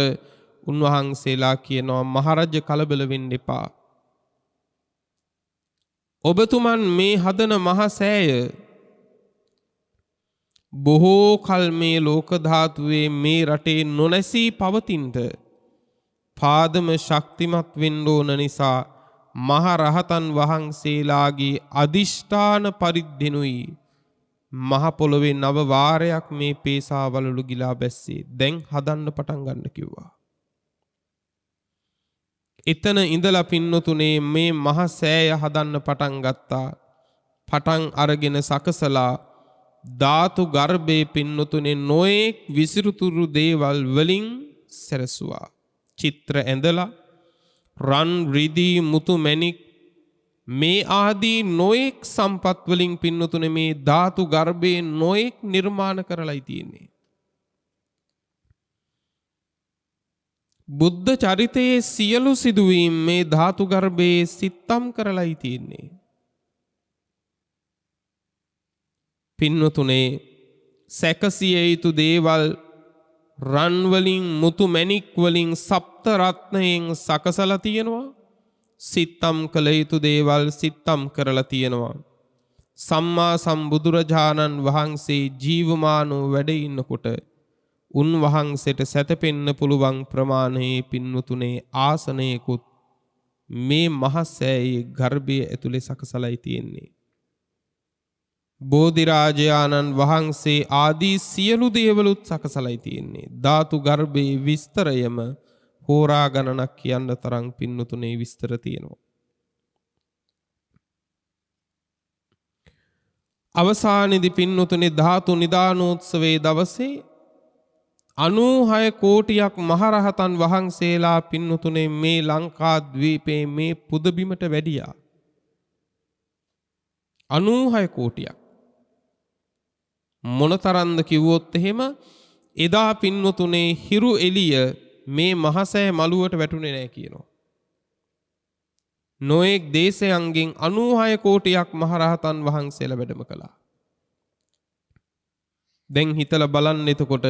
උන්වහන්සේලා කියනවා මහරජ කලබල වෙන්න එපා. ඔබතුමන් මේ හදන මහසෑය බොහෝ කල් මේ ලෝක ධාතුවේ මේ රටේ නොනැසී පවතිනට පාදම ශක්තිමත් වෙන්න ඕන නිසා මහ රහතන් වහන්සේලාගේ අදිෂ්ඨාන පරිද්දෙනුයි මහ පොළොවේ 9 වාරයක් මේ පේසා වලලු ගිලා බැස්සේ. දැන් හදන්න පටන් ගන්න කිව්වා. එතන ඉඳලා පින්නතුනේ මේ මහ සෑය හදන්න පටන් ගත්තා. පටන් අරගෙන සකසලා ධාතු ගර්භයේ පින්නතුනේ නොඑක් විසිරුතුරු දේවල් වලින් සැරසුවා. චිත්‍ර ඇඳලා රන් රිදී මුතු මැණික් මේ ආදී නොඑක් සම්පත් වලින් පින්නතුනේ මේ ධාතු ගර්භයේ නොඑක් නිර්මාණ කරලායි තියෙන්නේ. බුද්ධ චරිතයේ සියලු සිදුවීම් මේ ධාතු ගර්භයේ සිත්තම් කරලායි තියෙන්නේ. පින්නතුනේ සැකසිය යුතු දේවල් රන් වලින් මුතු මැණික් වලින් සප්ත රත්නයෙන් සකසලා තියෙනවා. සිත්තම් කළ යුතු දේවල් සිත්තම් කරලා තියෙනවා. සම්මා සම්බුදුරජාණන් වහන්සේ ජීවමානව වැඩ ඉන්නකොට උන්වහන්සේට සැතපෙන්න පුළුවන් ප්‍රමාණයේ පින්නතුනේ ආසනයකුත් මේ මහසෑයේ ගර්භය ඇතුලේ සකසලායි තියෙන්නේ. බෝධිරාජයාණන් වහන්සේ ආදී සියලු දේවලුත් සකසලායි තියෙන්නේ. ධාතු ගර්භයේ විස්තරයම හෝරා ගණනක් කියන්න තරම් පින්නතුනේ විස්තර තියෙනවා. අවසානයේදී පින්නතුනේ ධාතු නිදානෝත්සවයේ දවසේ 96 කෝටියක් මහරහතන් වහන්සේලා පින්නතුනේ මේ ලංකා ද්වීපයේ මේ පුදබිමට වැඩියා. 96 කෝටියක්. මොනතරම්ද කිව්වොත් එහෙම එදා පින්නතුනේ හිරු එළිය මේ මහසෑ මළුවට වැටුනේ නැහැ කියනවා. නොඑක් දේශයන්ගෙන් 96 කෝටියක් මහරහතන් වහන්සේලා වැඩම කළා. දැන් හිතලා බලන්න එතකොට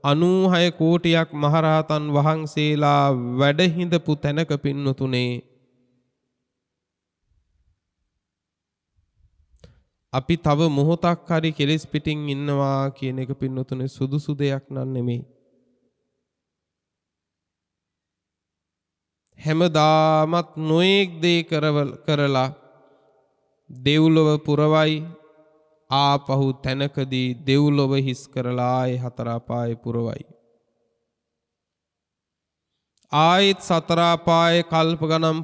96 කෝටියක් මහරහතන් වහන්සේලා වැඩ හිඳපු තැනක පින්නතුනේ අපි තව මොහොතක් හරි කෙලෙස් පිටින් ඉන්නවා කියන එක පින්නතුනේ සුදුසු දෙයක් නන් නෙමෙයි. හැමදාමත් නොඑක් දේ කරලා දෙව්ලොව පුරවයි ආපහු තැනකදී දෙව්ලොව හිස් කරලා ආයේ හතර අපායේ පුරවයි. ආයෙත් සතර අපායේ කල්ප ගණන්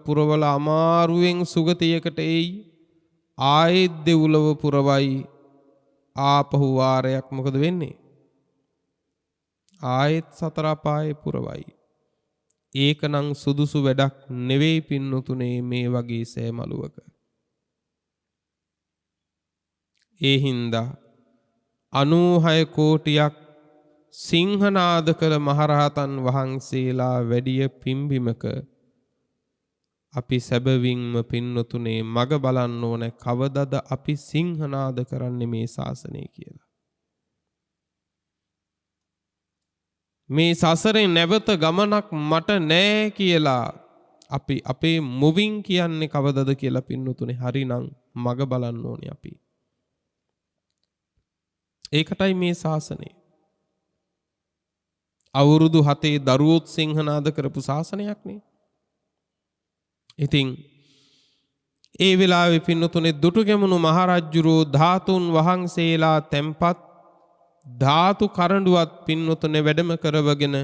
පුරවලා අමාරුවෙන් සුගතියකට එයි. ආයෙත් දෙව්ලොව පුරවයි ආපහු වාරයක් මොකද වෙන්නේ? ආයෙත් සතර අපායේ පුරවයි. ඒකනම් සුදුසු වැඩක් නෙවෙයි පින්නතුනේ මේ වගේ සෑමලුවක. ඒ හින්දා 96 කෝටියක් සිංහනාද කළ මහරහතන් වහන්සේලා වැඩිය පිම්බිමක අපි සැබවින්ම පින්නතුනේ මග බලන්න ඕන කවදද අපි සිංහනාද කරන්නේ මේ ශාසනය කියලා. මේ සසරේ නැවත ගමනක් මට නෑ කියලා අපි අපේ මුවින් කියන්නේ කවදද කියලා පින්නතුනේ හරිනම් මග බලන්න ඕනේ අපි. ඒකටයි මේ ශාසනය. අවුරුදු 7 දරුවොත් සිංහනාද කරපු ශාසනයක්නේ. ඉතින් ඒ වෙලාවේ පින්නතුනේ දුටුගැමුණු මහරජුරෝ ධාතුන් වහන්සේලා තැන්පත් ධාතු කරඬුවත් පින්නතුනේ වැඩම කරවගෙන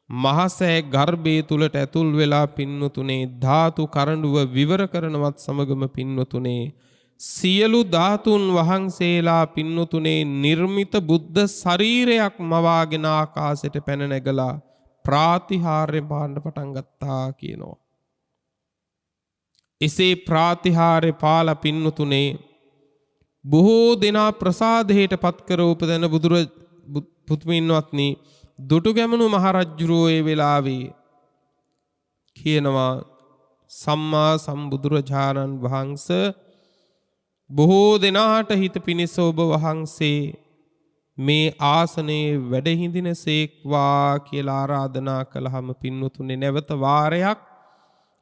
මහසෑ ගර්භයේ තුලට ඇතුල් වෙලා පින්නතුනේ ධාතු කරඬුව විවර කරනවත් සමගම පින්නතුනේ සියලු ධාතුන් වහන්සේලා පින්නතුනේ නිර්මිත බුද්ධ ශරීරයක් මවාගෙන ආකාශයට පැන නැගලා ප්‍රාතිහාර්ය පාන්න පටන් ගත්තා කියනවා. එසේ ප්‍රාතිහාර්ය පාලා පින්නතුනේ බොහෝ දෙනා ප්‍රසාදයට පත් කර උපදන පුතුමින්වත්නි දුටුගැමුණු මහරජුරෝ ඒ වෙලාවේ කියනවා සම්මා සම්බුදුරජාණන් වහන්සේ බොහෝ දෙනාට හිත පිණිස ඔබ වහන්සේ මේ ආසනයේ වැඩ හිඳිනසේක්වා කියලා ආරාධනා කළාම පින්නතුනේ නැවත වාරයක්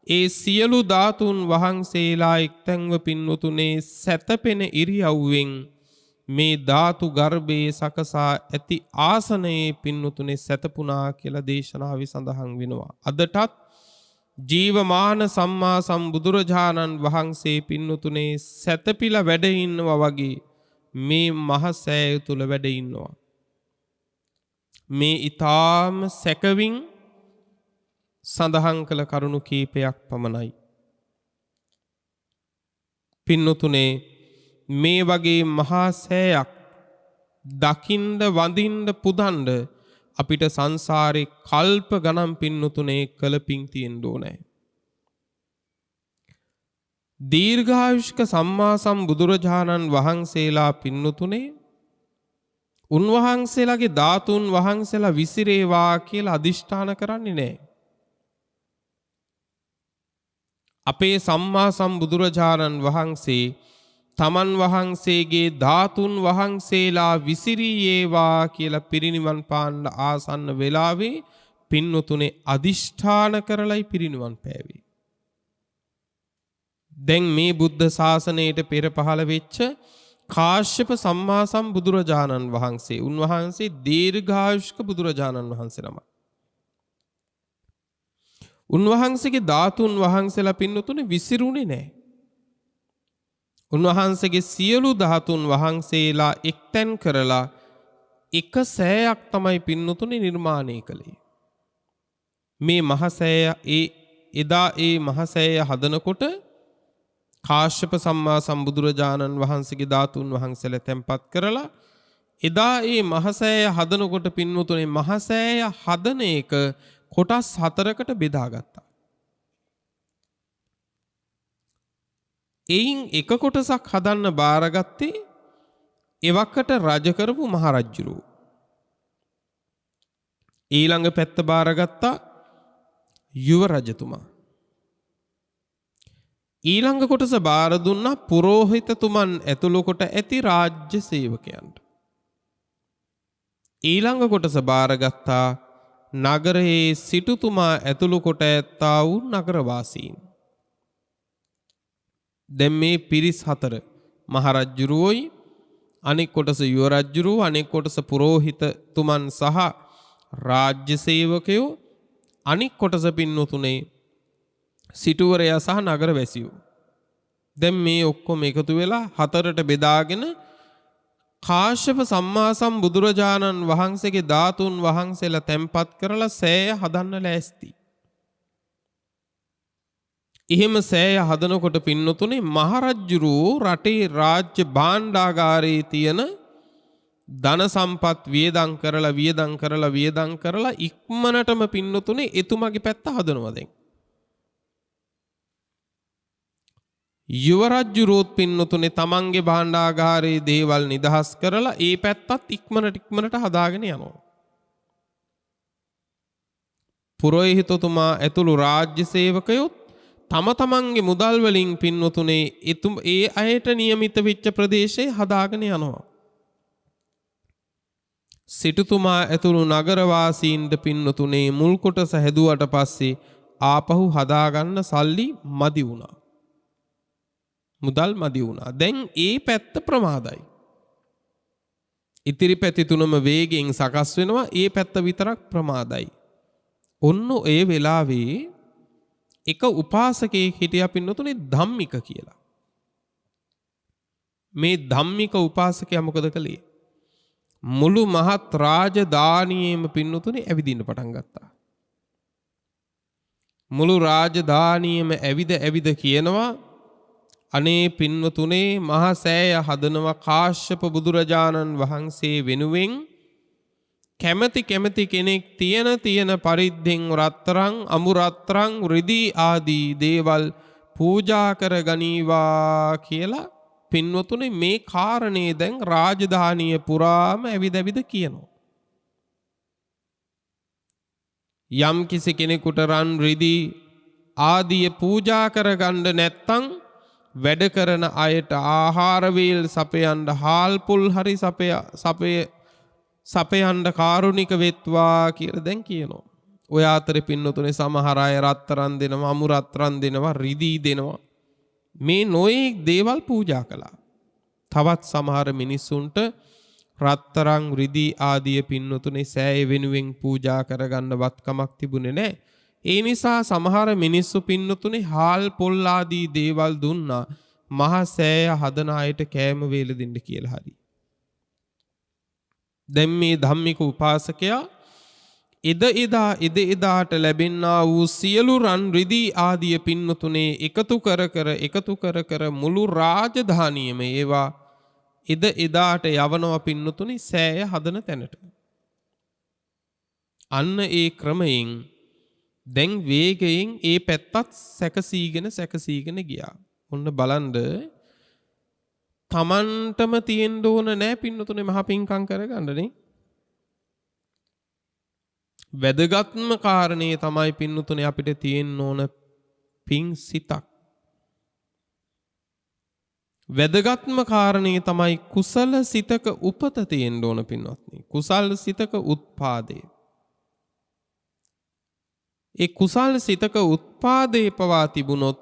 ඒ සියලු ධාතුන් වහන්සේලා එක්තැන්ව පින්නතුනේ සැතපෙන ඉරියව්වෙන් මේ ධාතු ගර්භයේ සකසා ඇති ආසනයේ පින්නතුනේ සැතපුණා කියලා දේශනාවේ සඳහන් වෙනවා. අදටත් ජීවමාන සම්මා සම්බුදුරජාණන් වහන්සේ පින්නතුනේ සැතපීලා වැඩ ඉන්නවා වගේ මේ මහ සෑය තුල වැඩ ඉන්නවා. මේ ඊටාම සැකවින් සඳහන් කළ කරුණු කීපයක් පමණයි. පින්නතුනේ මේ වගේ මහා සෑයක් දකින්ද වඳින්න පුදන්න අපිට සංසාරේ කල්ප ගණන් පින්නතුනේ කළ පිං තියෙන්න ඕනේ. දීර්ඝායුෂ්ක සම්මා සම්බුදුරජාණන් වහන්සේලා පින්නතුනේ උන්වහන්සේලාගේ ධාතුන් වහන්සේලා විසිරේවා කියලා අදිෂ්ඨාන කරන්නේ නැහැ. අපේ සම්මා සම්බුදුරජාණන් වහන්සේ තමන් වහන්සේගේ ධාතුන් වහන්සේලා විසිරියේවා කියලා පිරිනිවන් පාන්න ආසන්න වෙලාවේ පින්නතුනේ අදිෂ්ඨාන කරලයි පිරිනිවන් පෑවේ. දැන් මේ බුද්ධ ශාසනයට පෙර පහළ වෙච්ච කාශ්‍යප සම්මා සම්බුදුරජාණන් වහන්සේ උන්වහන්සේ දීර්ඝායුෂ්ක බුදුරජාණන් වහන්සේ නමක්. උන්වහන්සේගේ ධාතුන් වහන්සේලා පින්නතුනේ විසිරුනේ නැහැ. උන්වහන්සේගේ සියලු ධාතුන් වහන්සේලා එක්තැන් කරලා එක සෑයක් තමයි පින්නතුනේ නිර්මාණය කළේ. මේ මහසෑය එදා ඒ මහසෑය හදනකොට කාශ්‍යප සම්මා සම්බුදුරජාණන් වහන්සේගේ ධාතුන් වහන්සේලා තැන්පත් කරලා එදා ඒ මහසෑය හදනකොට පින්නතුනේ මහසෑය හදන එක කොටස් 4කට බෙදාගත්තා. එයින් එක කොටසක් හදන්න බාරගත්තේ එවකට රජ කරපු මහරජුරෝ. ඊළඟ පැත්ත බාරගත්තා යුව රජතුමා. ඊළඟ කොටස බාර දුන්නා පුරෝහිතතුමන් ඇතුළු කොට ඇති රාජ්‍ය සේවකයන්ට. ඊළඟ කොටස බාරගත්තා නගරයේ සිටුතුමා ඇතුළු කොට ඇත්තා වූ නගරවාසීන්. දැන් මේ පිරිස් 4 මහරජුරුවෝයි අනෙක් කොටස යුව රජුරුවෝ අනෙක් කොටස පුරෝහිතතුමන් සහ රාජ්‍ය සේවකයෝ අනෙක් කොටස පින්නතුනේ සිටුවරයා සහ නගර වැසියෝ. දැන් මේ ඔක්කොම එකතු වෙලා 4ට බෙදාගෙන කාශ්‍යප සම්මා සම්බුදුරජාණන් වහන්සේගේ ධාතුන් වහන්සේලා තැන්පත් කරලා සෑය හදන්න ලෑස්ති. එහෙම සෑය හදනකොට පින්නතුනේ මහරජුරෝ රටේ රාජ්‍ය භාණ්ඩාගාරයේ තියෙන ධන සම්පත් වියදම් කරලා ඉක්මනටම පින්නතුනේ එතුමාගේ පැත්ත හදනවා දැන්. යුවරජ්ජුරුවොත් පින්නතුනේ තමන්ගේ භාණ්ඩාගාරයේ දේවල් නිදහස් කරලා ඒ පැත්තත් ඉක්මනට හදාගෙන යනවා. පුරෝහිතතුමා ඇතුළු රාජ්‍ය සේවකයොත් තම තමන්ගේ මුදල් වලින් පින්නතුනේ ඒ අයට නියමිත වෙච්ච ප්‍රදේශේ හදාගෙන යනවා. සිටුතුමා ඇතුළු නගරවාසීන්ට පින්නතුනේ මුල් කොටස හැදුවට පස්සේ ආපහු හදාගන්න සල්ලි මදි වුණා. මුදල් මදි වුණා. දැන් ඒ පැත්ත ප්‍රමාදයි. ඉතිරි පැති තුනම වේගෙන් සකස් වෙනවා. ඒ පැත්ත විතරක් ප්‍රමාදයි. ඔන්න ඒ වෙලාවේ එක උපාසකයෙක් හිටියා පින්නතුනේ ධම්මික කියලා. මේ ධම්මික උපාසකයා මොකද කළේ? මුළු මහත් රාජධානියේම පින්නතුනේ ඇවිදින්න පටන් ගත්තා. මුළු රාජධානියේම ඇවිද කියනවා අනේ පින්වතුනේ මහා සෑය හදනවා කාශ්‍යප බුදුරජාණන් වහන්සේ වෙනුවෙන් කැමැති කෙනෙක් තියෙන පරිද්දෙන් රත්තරන් අමු රත්තරන් රිදී ආදී දේවල් පූජා කර ගනීවා කියලා පින්වතුනේ මේ කාරණේ දැන් රාජධානිය පුරාම ඇවිද කියනවා. යම් කිසි කෙනෙකුට රන් රිදී ආදී පූජා කරගන්න නැත්තම් වැඩ කරන අයට ආහාර වේල් සපයන්න හාල් පුල් හරි සපයන්න කාරුණික වෙත්වා කියලා දැන් කියනවා. ඔය අතරේ පින්නතුනේ සමහර අය රත්තරන් දෙනවා, අමු රත්තරන් දෙනවා, රිදී දෙනවා. මේ නොයෙක් දේවල් පූජා කළා. තවත් සමහර මිනිස්සුන්ට රත්තරන් රිදී ආදී පින්නතුනේ සෑය වෙනුවෙන් පූජා කරගන්න වත්කමක් තිබුණේ නැහැ. ඒ නිසා සමහර මිනිස්සු පින්නතුනේ හාල් පොල් ආදී දේවල් දුන්නා මහා සෑය හදන අයට කෑම වේල දෙන්න කියලා හරි. දැන් මේ ධම්මික උපාසකයා එදාට ලැබෙන්නා වූ සියලු රන් රිදී ආදී පින්නතුනේ එකතු කර මුළු රාජධානියම ඒවා එදාට යවනවා පින්නතුනේ සෑය හදන තැනට. අන්න ඒ ක්‍රමයෙන් දැන් වේගයෙන් ඒ පැත්තත් සැකසීගෙන ගියා. ඔන්න බලන්න තමන්ටම තියෙන්න ඕන නෑ පින්නතුනේ මහ පිංකම් කරගන්නනේ. වැදගත්ම කාරණේ තමයි පින්නතුනේ අපිට තියෙන්න ඕන පිං සිතක්. වැදගත්ම කාරණේ තමයි කුසල සිතක උපත තියෙන්න ඕන පින්වත්නි. කුසල් සිතක උත්පාදේ. ඒ කුසල් සිතක උත්පාදේ පවා තිබුණොත්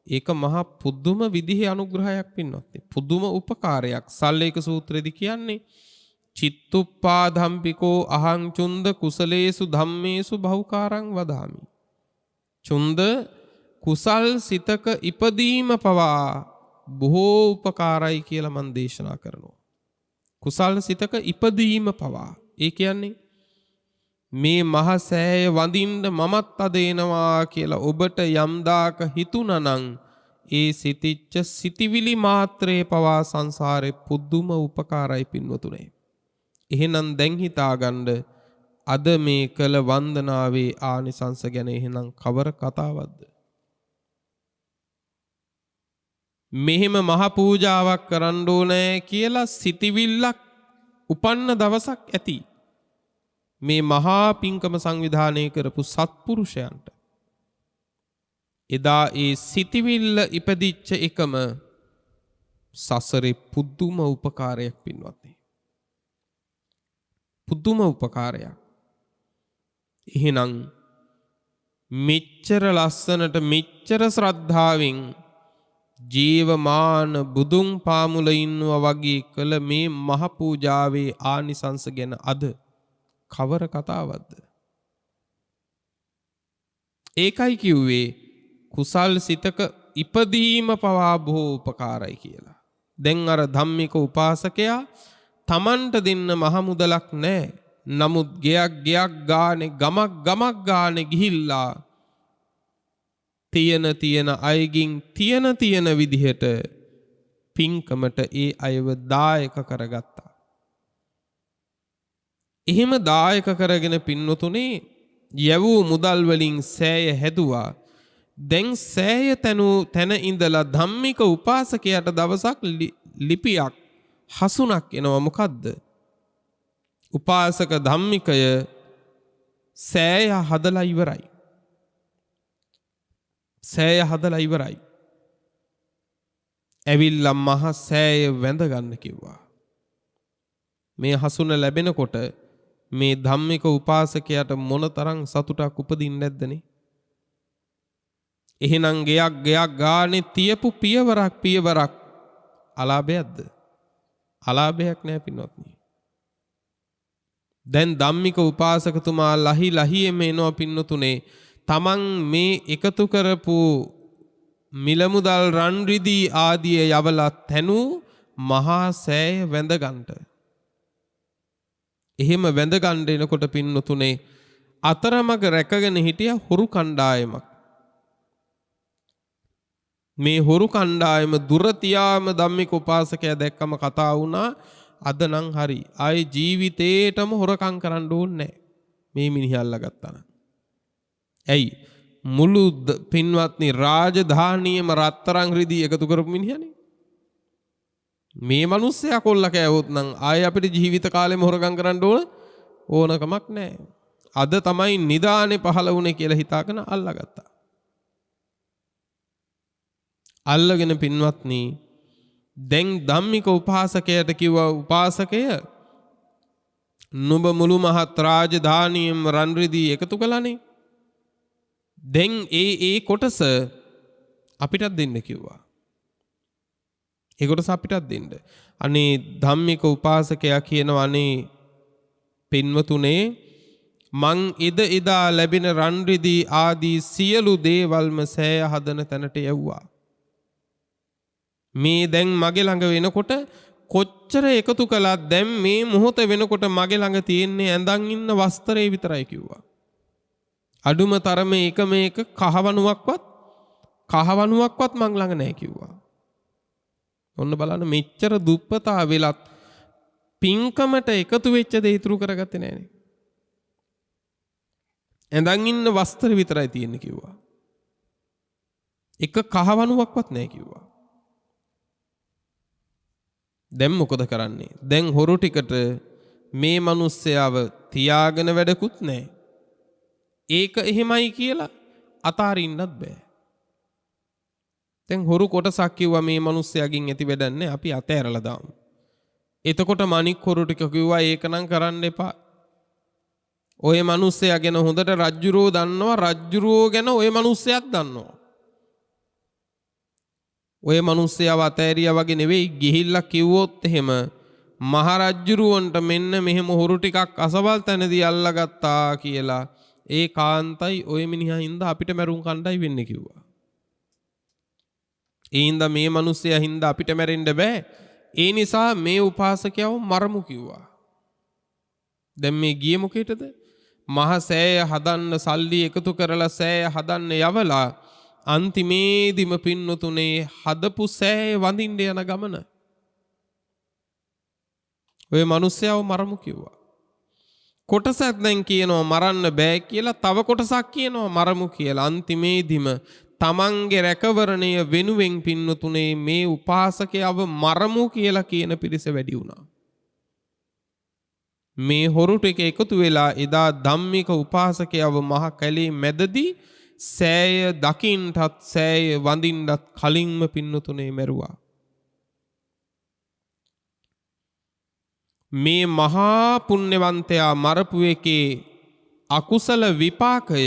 ඒක මහා පුදුම විදිහේ අනුග්‍රහයක් පින්වත්නි. පුදුම උපකාරයක්. සල්ලේක සූත්‍රයේදී කියන්නේ චිත්තුප්පාදම්පිකෝ අහං චුන්ද කුසලේසු ධම්මේසු බහුකාරං වදාමි. චුන්ද කුසල් සිතක ඉපදීම පවා බොහෝ උපකාරයි කියලා මම දේශනා කරනවා. කුසල් සිතක ඉපදීම පවා. ඒ කියන්නේ මේ මහ සෑය වඳින්න මමත් අද එනවා කියලා ඔබට යම් දාක හිතුණනම් ඒ සිතිච්ච සිටිවිලි මාත්‍රේ පවා සංසාරේ පුදුම උපකාරයි පින්වතුනේ. එහෙනම් දැන් හිතාගන්න අද මේ කළ වන්දනාවේ ආනිසංස ගැන එහෙනම් කවර කතාවක්ද? මෙහෙම මහ පූජාවක් කරන්න ඕනේ කියලා සිටිවිල්ලක් උපන්න දවසක් ඇති. මේ මහා පිංකම සංවිධානය කරපු සත්පුරුෂයන්ට එදා ඒ සිටිවිල්ල ඉපදිච්ච එකම සසරේ පුදුම උපකාරයක් පින්වත්නි. පුදුම උපකාරයක්. එහෙනම් මෙච්චර ලස්සනට මෙච්චර ශ්‍රද්ධාවෙන් ජීවමාන බුදුන් පාමුල ඉන්නවා වගේ කළ මේ මහ පූජාවේ ආනිසංස ගැන අද කවර කතාවක්ද? ඒකයි කිව්වේ කුසල් සිතක ඉපදීම පවා බොහෝ උපකාරයි කියලා. දැන් අර ධම්මික උපාසකයා තමන්ට දෙන්න මහ මුදලක් නැහැ. නමුත් ගෙයක් ගානේ ගමක් ගානේ ගිහිල්ලා තියෙන අයගින් තියෙන විදිහට පින්කමට ඒ අයව දායක කරගත්තා. එහෙම දායක කරගෙන පින්නතුනේ යවූ මුදල් වලින් සෑය හැදුවා. දැන් සෑය තැන ඉඳලා ධම්මික උපාසකයාට දවසක් ලිපියක් හසුනක් එනවා. මොකද්ද? උපාසක ධම්මිකය සෑය හදලා ඉවරයි. සෑය හදලා ඉවරයි. ඇවිල්ලා මහ සෑය වැඳ ගන්න කිව්වා. මේ හසුන ලැබෙනකොට මේ ධම්මික උපාසකයාට මොනතරම් සතුටක් උපදින්නේ නැද්දනේ? එහෙනම් ගෙයක් ගානේ තියපු පියවරක් අලාභයක්ද? අලාභයක් නෑ පින්වත්නි. දැන් ධම්මික උපාසකතුමා ලහියෙම එනවා පින්නතුනේ. තමන් මේ එකතු කරපු මිලමුදල් රන් රිදී ආදිය යවලා තැනු මහා සෑය වැඳ ගන්නට. එහෙම වැඳ ගන්න එනකොට පින්නතුනේ අතරමඟ රැකගෙන හිටිය හොරු කණ්ඩායමක්. මේ හොරු කණ්ඩායම දුර තියාම ධම්මික උපාසකයා දැක්කම කතා වුණා, අද නම් හරි ආයේ ජීවිතේටම හොරකම් කරන්න ඕනේ නැහැ මේ මිනිහා අල්ලගත්තා නම්. ඇයි? මුළු පින්වත්නි රාජධානියම රත්තරන් රිදී එකතු කරපු මිනිහනේ. මේ මිනිස්සයා කොල්ල කෑවොත් නම් ආයේ අපිට ජීවිත කාලෙම හොරකම් කරන්න ඕනකමක් නැහැ. අද තමයි නිදානේ පහළ වුණේ කියලා හිතාගෙන අල්ලගත්තා. අල්ලගෙන පින්වත්නි දැන් ධම්මික උපාසකයට කිව්වා, උපාසකය නුඹ මුළු මහත් රාජධානියම රන් රිදී එකතු කළානේ. දැන් ඒ කොටස අපිටත් දෙන්න කිව්වා. ඒ කොටස අපිටත් දෙන්න. අනේ ධම්මික උපාසකයා කියනවා, අනේ පින්වතුනේ මං එදා ලැබෙන රන් රිදී ආදී සියලු දේවල්ම සෑය හදන තැනට යවුවා. මේ දැන් මගේ ළඟ වෙනකොට කොච්චර එකතු කළත් දැන් මේ මොහොත වෙනකොට මගේ ළඟ තියෙන්නේ ඇඳන් ඉන්න වස්ත්‍රය විතරයි කිව්වා. අඩුම තරමේ එක මේක කහවණුවක්වත් මං ළඟ නැහැ කිව්වා. ඔන්න බලන්න මෙච්චර දුප්පතා වෙලත් පින්කමට එකතු වෙච්ච දේ ඉතුරු කරගත්තේ නැහනේ. ඇඳන් ඉන්න වස්ත්‍ර විතරයි තියෙන්නේ කිව්වා. එක කහවණුවක්වත් නැහැ කිව්වා. දැන් මොකද කරන්නේ? දැන් හොරු ටිකට මේ මිනිස්සයාව තියාගෙන වැඩකුත් නැහැ. ඒක එහෙමයි කියලා අතාරින්නත් බෑ. දැන් හොරු කොටසක් කිව්වා මේ මිනිස්සයාගෙන් ඇති වැඩක් නැහැ, අපි අතෑරලා දාමු. එතකොට මණික් හොරු ටික කිව්වා ඒක නම් කරන්න එපා. ඔය මිනිස්සයා ගැන හොඳට රජ්ජුරෝ දන්නවා, රජ්ජුරෝ ගැන ඔය මිනිස්සයාත් දන්නවා. ඔය මිනිස්සයාව අතෑරියා වගේ නෙවෙයි, ගිහිල්ලා කිව්වොත් එහෙම මහරජ්ජුරුවන්ට මෙන්න මෙහෙම හොරු ටිකක් අසවල් තැනදී අල්ලගත්තා කියලා ඒ කාන්තයි ඔය මිනිහා හින්දා අපිට මැරුම් කණ්ඩායි වෙන්නේ කිව්වා. ඒ හින්දා මේ මිනිස්සයා හින්දා අපිට මැරෙන්න බෑ. ඒ නිසා මේ උපාසකයව මරමු කිව්වා. දැන් මේ ගියේ මොකේටද? මහ සෑය හදන්න සල්ලි එකතු කරලා සෑය හදන්න යවලා අන්තිමේදිම පින්නතුනේ හදපු සෑය වඳින්න යන ගමන ඔය මිනිස්සයව මරමු කිව්වා. කොටසක් දැන් කියනවා මරන්න බෑ කියලා, තව කොටසක් කියනවා මරමු කියලා. අන්තිමේදිම තමන්ගේ රැකවරණය වෙනුවෙන් පින්නතුනේ මේ උපාසකයව මරමු කියලා කියන පිරිස වැඩි වුණා. මේ හොරු ටික එකතු වෙලා එදා ධම්මික උපාසකයව මහ කැලේ මැදදී සෑය දකින්නටත් සෑය වඳින්නත් කලින්ම පින්නතුනේ මැරුවා. මේ මහා පුණ්‍යවන්තයා මරපු එකේ අකුසල විපාකය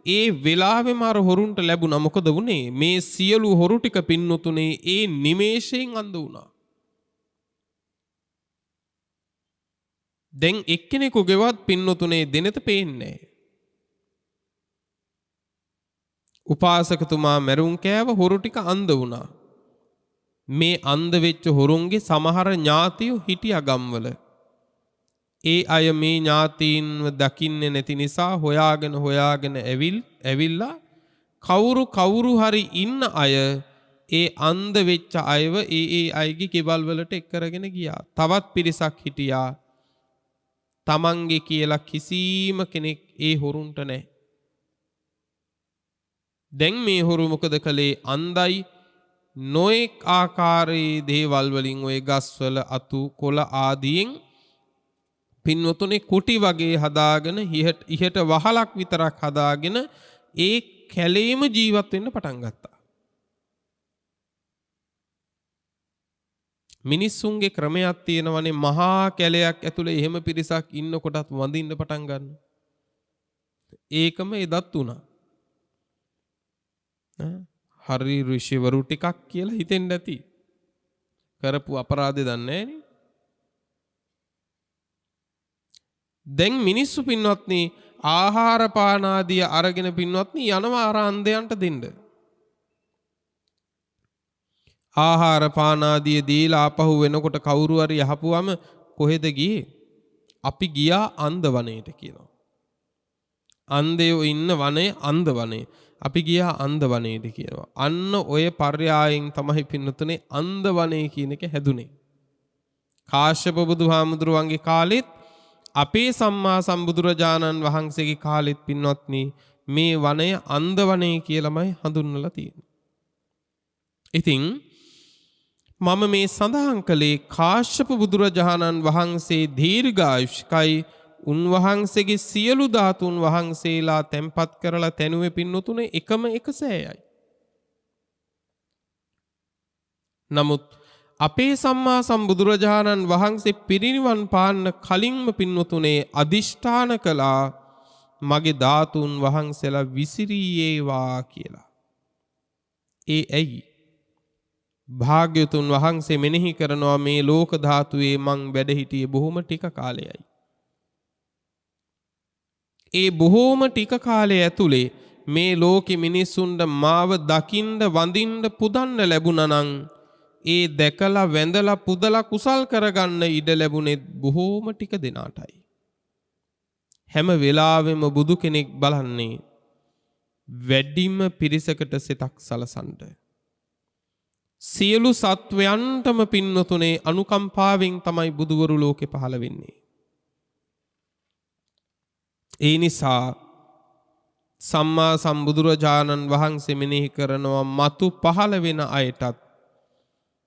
ඒ වෙලාවෙම අර හොරුන්ට ලැබුණා. මොකද වුනේ? මේ සියලු හොරු ටික පින්නතුනේ ඒ නිමේෂයෙන් අඳ වුණා. දැන් එක්කෙනෙකුගේවත් පින්නතුනේ දෙනෙත පේන්නේ නැහැ. උපාසකතුමා මැරුම් කෑව, හොරු ටික අඳ වුණා. මේ අඳ වෙච්ච හොරුන්ගේ සමහර ඥාතියෝ හිටියා ගම්වල. ඒ අය මේ ඥාතීන්ව දකින්නේ නැති නිසා හොයාගෙන ඇවිල්ලා කවුරු හරි ඉන්න අය ඒ අඳ වෙච්ච අයව ඒ අයගේ කෙවල් වලට එක් කරගෙන ගියා. තවත් පිරිසක් හිටියා තමන්ගේ කියලා කිසිම කෙනෙක් ඒ හොරුන්ට නැහැ. දැන් මේ හොරු මොකද කළේ? අන්දයි නොඑක් ආකාරයේ දේවල් වලින් ඔය ගස්වල අතු කොළ ආදියෙන් පින්වතුනේ කුටි වගේ හදාගෙන ඉහට වහලක් විතරක් හදාගෙන ඒ කැලේම ජීවත් වෙන්න පටන් ගත්තා. මිනිස්සුන්ගේ ක්‍රමයක් තියෙනවනේ මහා කැලයක් ඇතුලේ එහෙම පිරිසක් ඉන්නකොටත් වඳින්න පටන් ගන්න. ඒකම එදත් උනා. හරි ඍෂිවරු ටිකක් කියලා හිතෙන්න ඇති. කරපු අපරාධේ දන්නේ නැහනේ. දැන් මිනිස්සු පින්වත්නි ආහාර පාන ආදිය අරගෙන පින්වත්නි යනවා අර අන්ධයන්ට දෙන්න. ආහාර පාන ආදිය දීලා ආපහු වෙනකොට කවුරු හරි යහපුවම කොහෙද ගියේ? අපි ගියා අන්ධ වනයේට කියනවා. අන්ධයෝ ඉන්න වනේ අන්ධ වනේ. අපි ගියා අන්ධ වනයේට කියනවා. අන්න ඔය පර්යායෙන් තමයි පින්නතුනේ අන්ධ වනේ කියන එක හැදුනේ. කාශ්‍යප බුදුහාමුදුරුවන්ගේ කාලෙත් අපේ සම්මා සම්බුදුරජාණන් වහන්සේගේ කාලෙත් පින්වත්නි මේ වනය අන්ධ වනේ කියලාමයි හඳුන්වලා තියෙන්නේ. ඉතින් මම මේ සඳහන් කළේ කාශ්‍යප බුදුරජාණන් වහන්සේ දීර්ඝායුෂ්කයි උන්වහන්සේගේ සියලු ධාතුන් වහන්සේලා තැන්පත් කරලා තැනුවේ පින්නතුනේ එකම එක සෑයයි. නමුත් අපේ සම්මා සම්බුදුරජාණන් වහන්සේ පිරිනිවන් පාන්න කලින්ම පින්නතුනේ අදිෂ්ඨාන කළා මගේ ධාතුන් වහන්සේලා විසිරියේවා කියලා. ඒ ඇයි? භාග්‍යතුන් වහන්සේ මෙනෙහි කරනවා මේ ලෝක ධාතුවේ මං වැඩ හිටියේ බොහොම ටික කාලයයි. ඒ බොහෝම ටික කාලය ඇතුලේ මේ ලෝකෙ මිනිස්සුන්ට මාව දකින්න වඳින්න පුදන්න ලැබුණා නම් ඒ දැකලා වැඳලා පුදලා කුසල් කරගන්න ඉඩ ලැබුණේ බොහෝම ටික දෙනාටයි. හැම වෙලාවෙම බුදු කෙනෙක් බලන්නේ වැඩිම පිරිසකට සිතක් සලසන්න. සියලු සත්වයන්ටම පින්නතුනේ අනුකම්පාවෙන් තමයි බුදුවරු ලෝකේ පහළ වෙන්නේ. ඒ නිසා සම්මා සම්බුදුරජාණන් වහන්සේ මෙනෙහි කරනවා මතු පහළ වෙන අයටත්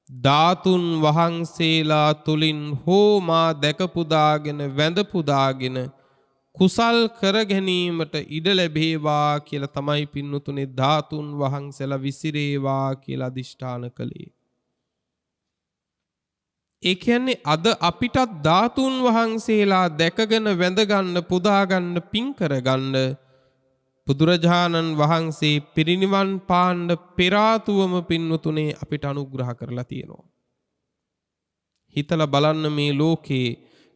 ධාතුන් වහන්සේලා තුලින් හෝ මා දැක පුදාගෙන වැඳ පුදාගෙන කුසල් කර ගැනීමට ඉඩ ලැබේවා කියලා තමයි පින්නතුනේ ධාතුන් වහන්සේලා විසිරේවා කියලා අදිෂ්ඨාන කළේ. ඒ කියන්නේ අද අපිටත් ධාතුන් වහන්සේලා දැකගෙන වැඳගන්න පුදාගන්න පින් කරගන්න බුදුරජාණන් වහන්සේ පිරිනිවන් පාන්න පෙර ආතුවම පින්නතුනේ අපිට අනුග්‍රහ කරලා තියෙනවා. හිතලා බලන්න මේ ලෝකේ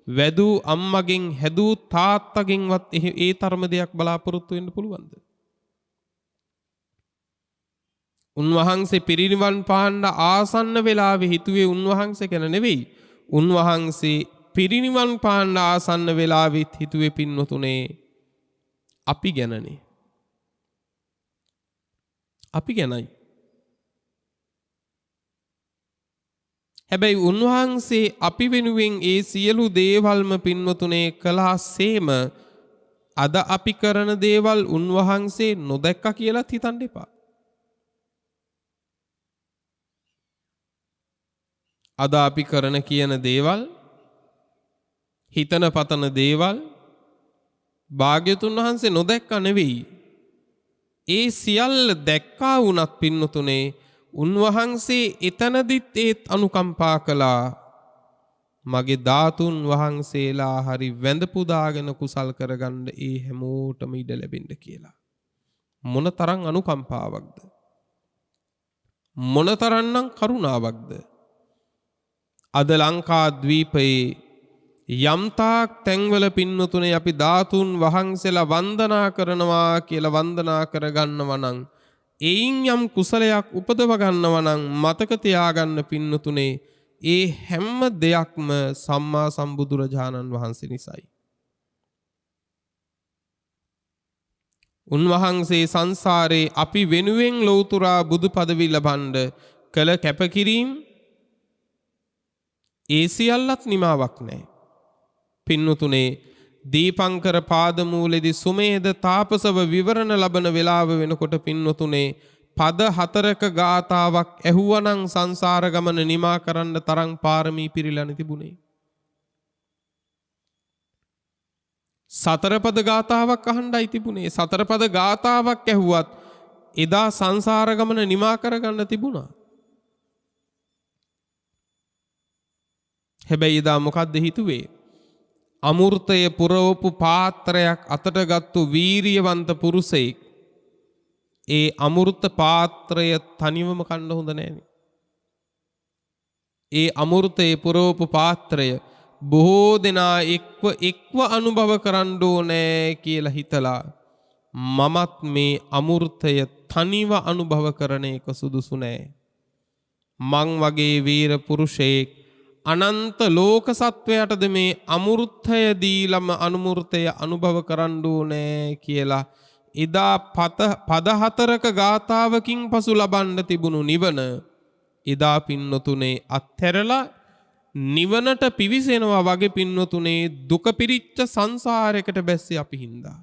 වැදූ අම්මගෙන් හැදූ තාත්තගෙන්වත් ඒ තරම දෙයක් බලාපොරොත්තු වෙන්න පුළුවන්ද? උන්වහන්සේ පිරිනිවන් පාන්න ආසන්න වෙලාවේ හිතුවේ උන්වහන්සේ ගැන නෙවෙයි. උන්වහන්සේ පිරිනිවන් පාන්න ආසන්න වෙලාවෙත් හිතුවේ පින්නතුනේ අපි ගැනනේ. අපි ගැනයි. හැබැයි උන්වහන්සේ අපි වෙනුවෙන් ඒ සියලු දේවල්ම පින්වතුනේ කළාසේම අද අපි කරන දේවල් උන්වහන්සේ නොදැක්ක කියලාත් හිතන්න එපා. අද අපි කරන කියන දේවල් හිතන පතන දේවල් භාග්‍යතුන් වහන්සේ නොදැක්ක නෙවෙයි. ඒ සියල්ල දැක්කා වුණත් පින්නතුනේ උන්වහන්සේ එතනදිත් ඒත් අනුකම්පා කළා මගේ ධාතුන් වහන්සේලා හරි වැඳ පුදාගෙන කුසල් කරගන්න ඒ හැමෝටම ඉඩ ලැබෙන්න කියලා. මොනතරම් අනුකම්පාවක්ද? මොනතරම්නම් කරුණාවක්ද? අද ලංකා ද්වීපයේ යම්තාක් තැන්වල පින්නතුනේ අපි ධාතුන් වහන්සේලා වන්දනා කරනවා කියලා වන්දනා කරගන්නවා නම් එයින් යම් කුසලයක් උපදව ගන්නවා නම් මතක තියාගන්න පින්නතුනේ ඒ හැම දෙයක්ම සම්මා සම්බුදුරජාණන් වහන්සේ නිසායි. උන්වහන්සේ සංසාරේ අපි වෙනුවෙන් ලෞතුරා බුදු පදවි ලබන්න කළ කැපකිරීම ඒ සියල්ලත් නිමාවක් නැහැ. පින්නතුනේ දීපංකර පාදමූලෙදි සුමේද තාපසව විවරණ ලබන වෙලාව වෙනකොට පින්වතුනේ පද 4ක ගාතාවක් ඇහුවනම් සංසාර ගමන නිමා කරන්න තරම් පාරමී පිරීලා තිබුණේ. සතර පද ගාතාවක් අහන්නයි තිබුණේ. සතර පද ගාතාවක් ඇහුවත් එදා සංසාර ගමන නිමා කරගන්න තිබුණා. හැබැයි එදා මොකද්ද හිතුවේ? අමෘතය පුරවපු පාත්‍රයක් අතට ගත්තු වීරියවන්ත පුරුෂයෙක් ඒ අමෘත පාත්‍රය තනිවම කන්න හොඳ නෑනේ. ඒ අමෘතයේ පුරවපු පාත්‍රය බොහෝ දෙනා එක්ව අනුභව කරන්න ඕනේ කියලා හිතලා මමත් මේ අමෘතය තනිව අනුභව කරන එක සුදුසු නෑ. මං වගේ වීර පුරුෂයෙක් අනන්ත ලෝක සත්වයටද මේ අමෘතය දීලම අනුමෘතය අනුභව කරන්න ඕනේ කියලා එදා පද 4ක ගාතාවකින් පසු ලබන්න තිබුණු නිවන එදා පින්නතුනේ අත්හැරලා නිවනට පිවිසෙනවා වගේ පින්නතුනේ දුක පිරිච්ච සංසාරයකට බැස්සේ අපි හින්දා.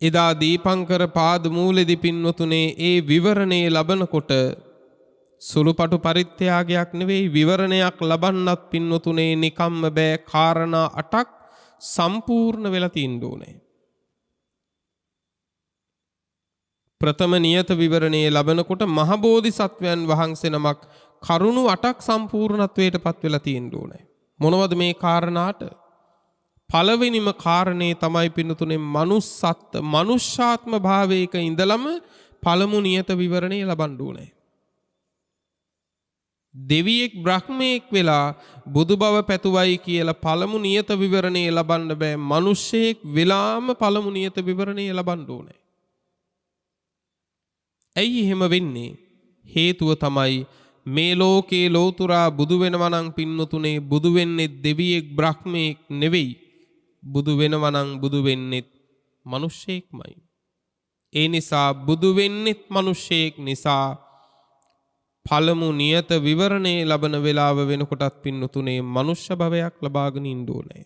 එදා දීපංකර පාදමූලෙදි පින්වතුනේ ඒ විවරණේ ලබනකොට සුළුපටු පරිත්‍යාගයක් නෙවෙයි විවරණයක් ලබන්නත් පින්වතුනේ නිකම්ම බෑ. කාරණා 8ක් සම්පූර්ණ වෙලා තියෙන්න ඕනේ. ප්‍රථම නියත විවරණේ ලබනකොට මහ බෝධිසත්වයන් වහන්සේ නමක් කරුණු 8ක් සම්පූර්ණත්වයට පත් වෙලා තියෙන්න ඕනේ. මොනවද මේ කාරණාට? පළවෙනිම කාරණේ තමයි පින්නතුනේ මනුෂ්‍යාත්ම භාවයක ඉඳලම පළමු නියත විවරණේ ලබන්න ඕනේ. දෙවියෙක් බ්‍රහ්මයෙක් වෙලා බුදු බව පැතුවයි කියලා පළමු නියත විවරණේ ලබන්න බෑ. මිනිස්සෙක් වෙලාම පළමු නියත විවරණේ ලබන්න ඕනේ. ඇයි එහෙම වෙන්නේ? හේතුව තමයි මේ ලෝකේ ලෝතුරා බුදු වෙනවා නම් පින්නතුනේ බුදු වෙන්නේ දෙවියෙක් බ්‍රහ්මයෙක් නෙවෙයි. බුදු වෙනවා නම් බුදු වෙන්නේ මිනිස්සෙක්මයි. ඒ නිසා බුදු වෙන්නේ මිනිස්සෙක් නිසා පළමු නියත විවරණේ ලබන වේලාව වෙනකොටත් පින්නතුනේ මනුෂ්‍ය භවයක් ලබාගෙන ඉන්න ඕනේ.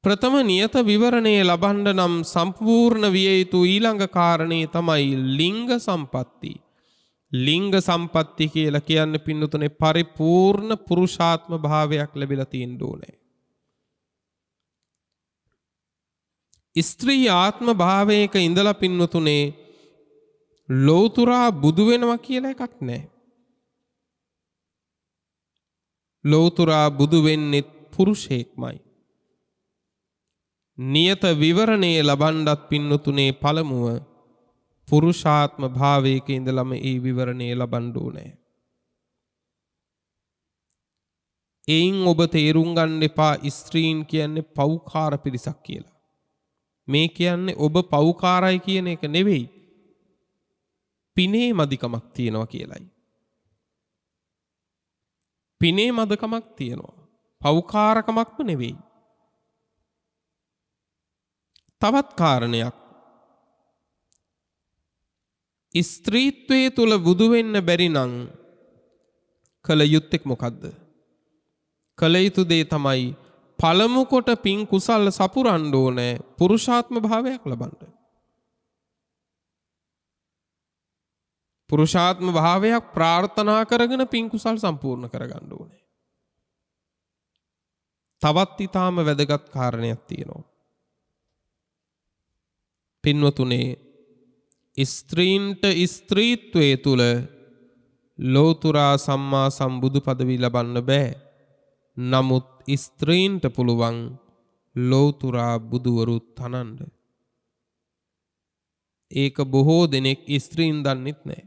ප්‍රථම නියත විවරණේ ලබන්න නම් සම්පූර්ණ විය යුතු ඊළඟ කාරණේ තමයි ලිංග සම්පatti. ලිංග සම්පatti කියලා කියන්නේ පින්නතුනේ පරිපූර්ණ පුරුෂාත්ම භාවයක් ලැබිලා තියෙන්න ඕනේ. ස්ත්‍රී ආත්ම භාවයක ඉඳලා පින්නතුනේ ලෝතුරා බුදු වෙනවා කියලා එකක් නැහැ. ලෝතුරා බුදු වෙන්නේ පුරුෂයෙක්මයි. නියත විවරණේ ලබන්නත් පින්නතුනේ පළමුව පුරුෂාත්ම භාවයක ඉඳලම ඒ විවරණේ ලබන්න ඕනේ. එයින් ඔබ තේරුම් ගන්න එපා ස්ත්‍රීන් කියන්නේ පව්කාර පිරිසක් කියලා. මේ කියන්නේ ඔබ පව්කාරයි කියන එක නෙවෙයි. පිනේ මදිකමක් තියෙනවා කියලයි. පිනේ මදකමක් තියෙනවා. පව්කාරකමක්ම නෙවෙයි. තවත් කාරණයක්. ස්ත්‍රීත්වයේ තුල බුදු වෙන්න බැරි නම් කල යුත්තේ මොකද්ද? කල යුතු දේ තමයි පළමු කොට පින් කුසල් සපුරන්න ඕනේ පුරුෂාත්ම භාවයක් ලබන්න. පුරුෂාත්ම භාවයක් ප්‍රාර්ථනා කරගෙන පින් කුසල් සම්පූර්ණ කරගන්න ඕනේ. තවත් ඊටාම වැදගත් කාරණයක් තියෙනවා. පින්වතුනේ ස්ත්‍රීන්ට ස්ත්‍රීත්වයේ තුල ලෝතුරා සම්මා සම්බුදු පදවි ලබන්න බෑ. නමුත් ස්ත්‍රීන්ට පුළුවන් ලෝතුරා බුදුවරු තනන්න. ඒක බොහෝ දෙනෙක් ස්ත්‍රීන් දන්නෙත් නෑ.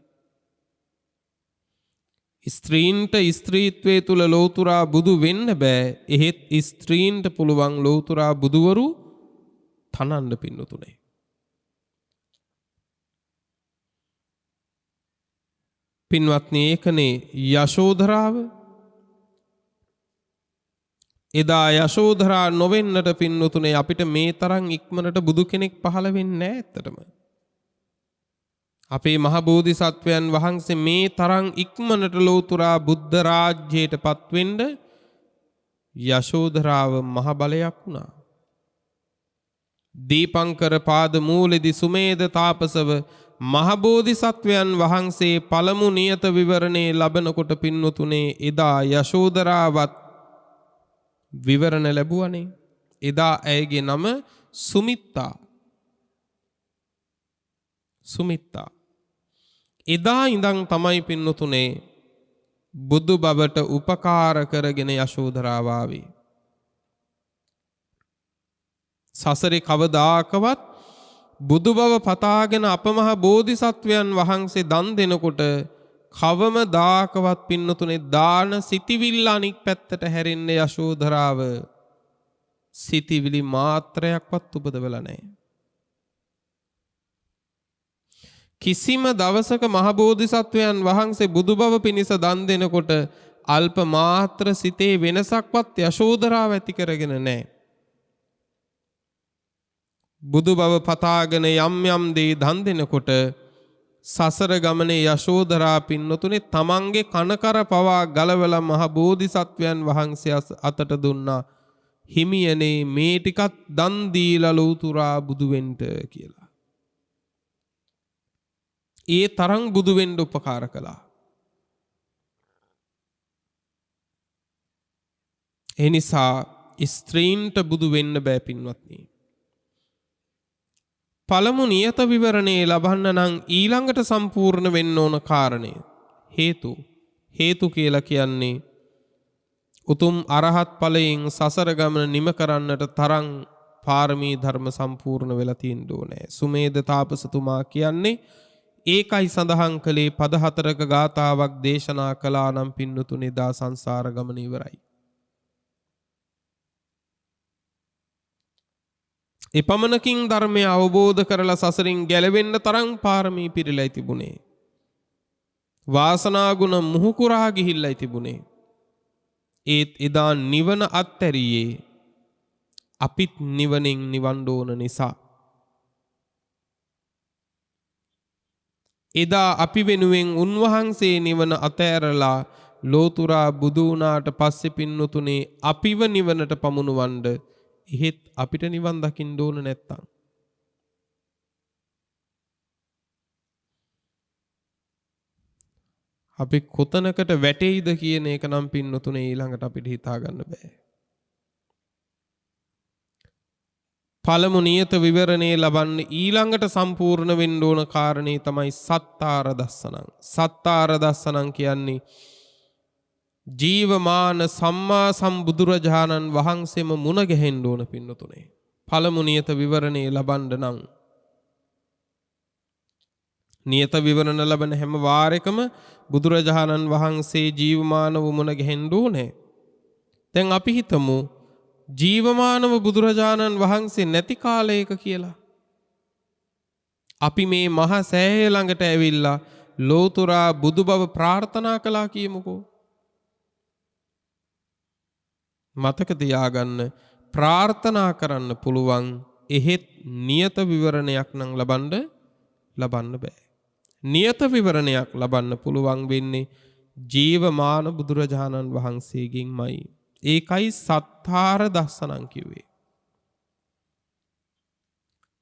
ස්ත්‍රීන්ට ස්ත්‍රීත්වයේ තුල ලෝතුරා බුදු වෙන්න බෑ. එහෙත් ස්ත්‍රීන්ට පුළුවන් ලෝතුරා බුදුවරු තනන්න පින්නතුනේ. පින්වත්නි ඒකනේ යශෝධරාව. එදා යශෝධරා නොවෙන්නට පින්නතුනේ අපිට මේ තරම් ඉක්මනට බුදු කෙනෙක් පහළ වෙන්නේ නැහැ ඇත්තටම. අපේ මහ බෝධිසත්වයන් වහන්සේ මේ තරම් ඉක්මනට ලෝතුරා බුද්ධ රාජ්‍යයට පත්වෙන්න යශෝධරාව මහ බලයක් වුණා. දීපංකර පාද මූලෙදි සුමේද තාපසව මහ බෝධිසත්වයන් වහන්සේ පළමු නියත විවරණේ ලබනකොට පින්වතුනේ එදා යශෝධරාවත් විවරණ ලැබුවනේ. එදා ඇයගේ නම සුමිත්තා. සුමිත්තා. එදා ඉඳන් තමයි පින්වතුනේ බුදු බවට උපකාර කරගෙන යශෝධරාව ආවේ. සසරේ කවදාකවත් බුදු බව පතාගෙන අපමහ බෝධිසත්වයන් වහන්සේ දන් දෙනකොට කවමදාකවත් පින්නතුනේ දාන සිටිවිල්ල අනික් පැත්තට හැරෙන්නේ යශෝධරාව සිටිවිලි මාත්‍රයක්වත් උපදවලා නැහැ. කිසිම දවසක මහ බෝධිසත්වයන් වහන්සේ බුදු බව පිණිස දන් දෙනකොට අල්ප මාත්‍ර සිතේ වෙනසක්වත් යශෝධරාව ඇති කරගෙන නැහැ. බුදු බව පතාගෙන යම් යම් දේ දන් දෙනකොට සසර ගමනේ යශෝධරා පින්නතුනේ තමන්ගේ කනකර පවා ගලවලා මහ බෝධිසත්වයන් වහන්සේ අතට දුන්නා. හිමියනේ මේ ටිකත් දන් දීලා ලෝතුරා බුදු වෙන්න කියලා. ඒ තරම් බුදු වෙන්න උපකාර කළා. ඒ නිසා ස්ත්‍රීන්ට බුදු වෙන්න බෑ පින්වත්නි. පළමු නියත විවරණේ ලබන්න නම් ඊළඟට සම්පූර්ණ වෙන්න ඕන කාරණය හේතු කියලා කියන්නේ උතුම් අරහත් ඵලයෙන් සසර ගමන නිම කරන්නට තරම් පාරමී ධර්ම සම්පූර්ණ වෙලා තියෙන්න ඕනේ. සුමේද තාපසතුමා කියන්නේ ඒකයි සඳහන් කළේ පද 4ක ගාතාවක් දේශනා කළා නම් පින්නතුනේ දා සංසාර ගමන ඉවරයි. එපමණකින් ධර්මය අවබෝධ කරලා සසරින් ගැලවෙන්න තරම් පාරමී පිරීලා තිබුණේ. වාසනා ගුණ මුහුකුරා ගිහිල්ලා තිබුණේ. ඒත් එදා නිවන අත්හැරියේ අපිත් නිවනින් නිවන්න ඕන නිසා. එදා අපි වෙනුවෙන් උන්වහන්සේ නිවන අතෑරලා ලෝතුරා බුදු වුණාට පස්සේ පින්නතුනේ අපිව නිවනට පමුණුවන්න එහෙත් අපිට නිවන් දකින්න ඕන නැත්තම් අපි කොතනකට වැටෙයිද කියන එක නම් පින්නතුනේ ඊළඟට අපිට හිතා ගන්න බෑ. පළමු නියත විවරණේ ලබන්න ඊළඟට සම්පූර්ණ වෙන්න ඕන කාරණේ තමයි සත්තාර දස්සනං. සත්තාර දස්සනං කියන්නේ ජීවමාන සම්මා සම්බුදුරජාණන් වහන්සේම මුණ ගැහෙන්න ඕන පින්නතුනේ. පළමු නියත විවරණේ ලබන්න නම් නියත විවරණ ලබන හැම වාරයකම බුදුරජාණන් වහන්සේ ජීවමානව මුණ ගැහෙන්න ඕනේ. දැන් අපි හිතමු ජීවමානව බුදුරජාණන් වහන්සේ නැති කාලයක කියලා. අපි මේ මහ සෑය ළඟට ඇවිල්ලා ලෝතුරා බුදු බව ප්‍රාර්ථනා කළා කියමුකෝ. මතක තියාගන්න ප්‍රාර්ථනා කරන්න පුළුවන් එහෙත් නියත විවරණයක් නම් ලබන්න බෑ. නියත විවරණයක් ලබන්න පුළුවන් වෙන්නේ ජීවමාන බුදුරජාණන් වහන්සේගෙන්මයි. ඒකයි සත්තාර දස්සනං කිව්වේ.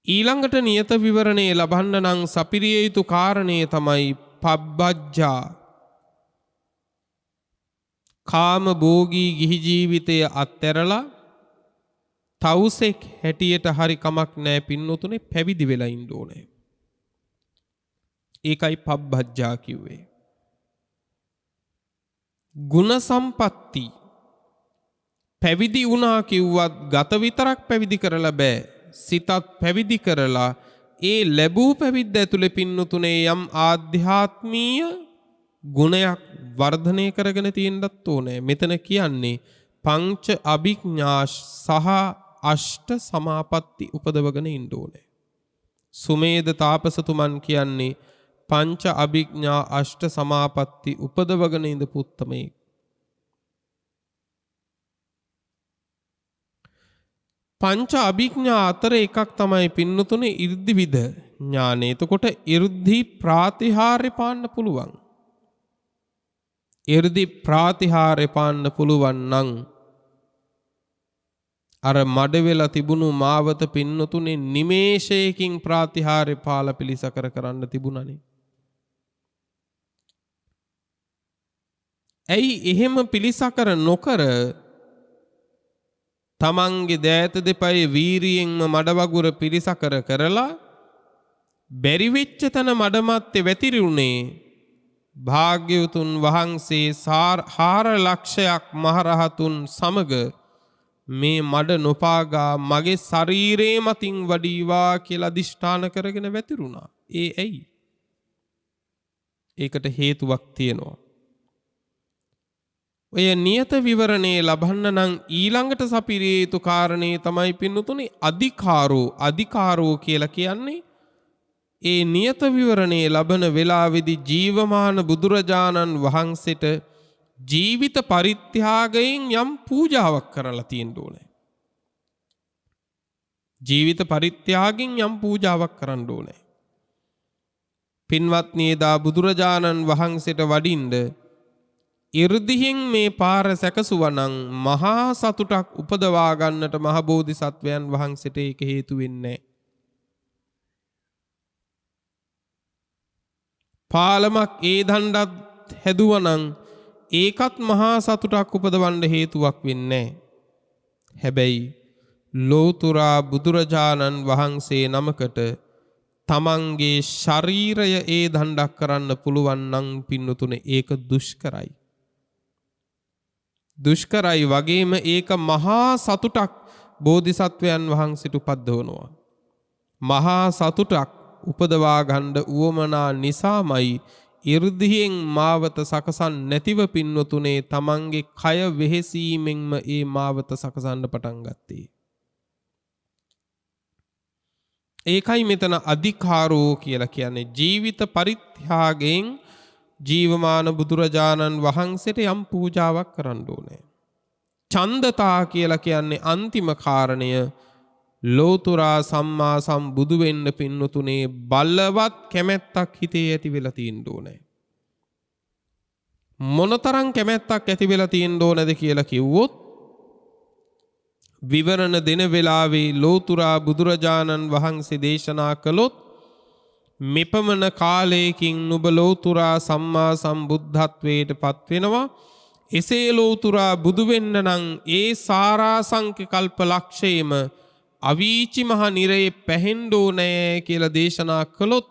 ඊළඟට නියත විවරණේ ලබන්න නම් සපිරිය යුතු කාරණේ තමයි පබ්බජ්ජා. කාම භෝගී ගිහි ජීවිතය අත්හැරලා තවුසෙක් හැටියට හරි කමක් නැහැ පින්නතුනේ පැවිදි වෙලා ඉන්න ඕනේ. ඒකයි පබ්බජ්ජා කිව්වේ. ගුණ සම්පatti පැවිදි වුණා කිව්වත් ගත විතරක් පැවිදි කරලා බෑ. සිතත් පැවිදි කරලා ඒ ලැබූ පැවිද්ද ඇතුලේ පින්නතුනේ යම් ආධ්‍යාත්මීය ගුණයක් වර්ධනය කරගෙන තියෙන්නත් ඕනේ. මෙතන කියන්නේ පංච අභිඥා සහ අෂ්ට සමාපatti උපදවගෙන ඉන්න ඕනේ. සුමේද තාපසතුමන් කියන්නේ පංච අභිඥා අෂ්ට සමාපatti උපදවගෙන ඉඳපු උත්තමයෙක්. පංච අභිඥා අතර එකක් තමයි පින්නතුනේ 이르දිවිද ඥානය. එතකොට 이르දි ප්‍රාතිහාර්ය පාන්න පුළුවන්. 이르දි ප්‍රාතිහාර්ය පාන්න පුළුවන් නම් අර මඩ වෙලා තිබුණු මාවත පින්නතුනේ නිමේෂයකින් ප්‍රාතිහාර්ය පාල පිළිසකර කරන්න තිබුණනේ. ඇයි එහෙම පිළිසකර නොකර තමන්ගේ දෑත දෙපයේ වීරියෙන්ම මඩ වගුර පිළිසකර කරලා බැරි වෙච්ච තැන මඩමත්තේ වැතිරුණේ භාග්‍යවතුන් වහන්සේ 4 ලක්ෂයක් මහරහතුන් සමග මේ මඩ නොපාගා මගේ ශරීරේ මතින් වඩීවා කියලා අදිෂ්ඨාන කරගෙන වැතිරුණා. ඒ ඇයි? ඒකට හේතුවක් තියෙනවා. ඔය නියත විවරණේ ලබන්න නම් ඊළඟට සපිරිය යුතු කාරණේ තමයි පින්නතුනේ අධිකාරෝ කියලා කියන්නේ ඒ නියත විවරණේ ලබන වෙලාවේදී ජීවමාන බුදුරජාණන් වහන්සේට ජීවිත පරිත්‍යාගයෙන් යම් පූජාවක් කරලා තියෙන්න ඕනේ. ජීවිත පරිත්‍යාගයෙන් යම් පූජාවක් කරන්න ඕනේ. පින්වත්නි, එදා බුදුරජාණන් වහන්සේට වඩින්න 이르දිහින් මේ පාර සැකසුවනම් මහා සතුටක් උපදවා ගන්නට මහ බෝධිසත්වයන් වහන්සේට ඒක හේතු වෙන්නේ. පාලමක් ඒ දණ්ඩත් හැදුවනම් ඒකත් මහා සතුටක් උපදවන්න හේතුවක් වෙන්නේ. හැබැයි ලෝතුරා බුදුරජාණන් වහන්සේ නමකට තමන්ගේ ශරීරය ඒ දණ්ඩක් කරන්න පුළුවන් නම් පින්නතුනේ ඒක දුෂ්කරයි. දුෂ්කරයි වගේම ඒක මහා සතුටක් බෝධිසත්වයන් වහන්සේට උපද්දවනවා. මහා සතුටක් උපදවා ගන්න උවමනා නිසාමයි 이르දියෙන් මාවත සකසන් නැතිව පින්නතුනේ තමන්ගේ කය වෙහෙසීමෙන්ම ඒ මාවත සකසන්න පටන් ගත්තේ. ඒකයි මෙතන අධිකාරෝ කියලා කියන්නේ ජීවිත පරිත්‍යාගයෙන් ජීවමාන බුදුරජාණන් වහන්සේට යම් පූජාවක් කරන්න ඕනේ. ඡන්දතා කියලා කියන්නේ අන්තිම කාරණය ලෝතුරා සම්මා සම්බුදු වෙන්න පින්නතුනේ බලවත් කැමැත්තක් හිතේ ඇති වෙලා තියෙන්න ඕනේ. මොනතරම් කැමැත්තක් ඇති වෙලා තියෙන්න ඕනද කියලා කිව්වොත් විවරණ දෙන වෙලාවේ ලෝතුරා බුදුරජාණන් වහන්සේ දේශනා කළොත් මෙපමණ කාලයකින් නුඹ ලෝතුරා සම්මා සම්බුද්ධත්වයට පත් වෙනවා. එසේ ලෝතුරා බුදු වෙන්න නම් ඒ සාරාසංඛ්‍ය කල්ප ලක්ෂයේම අවීචි මහ නිරයේ පැහෙන්න ඕනේ කියලා දේශනා කළොත්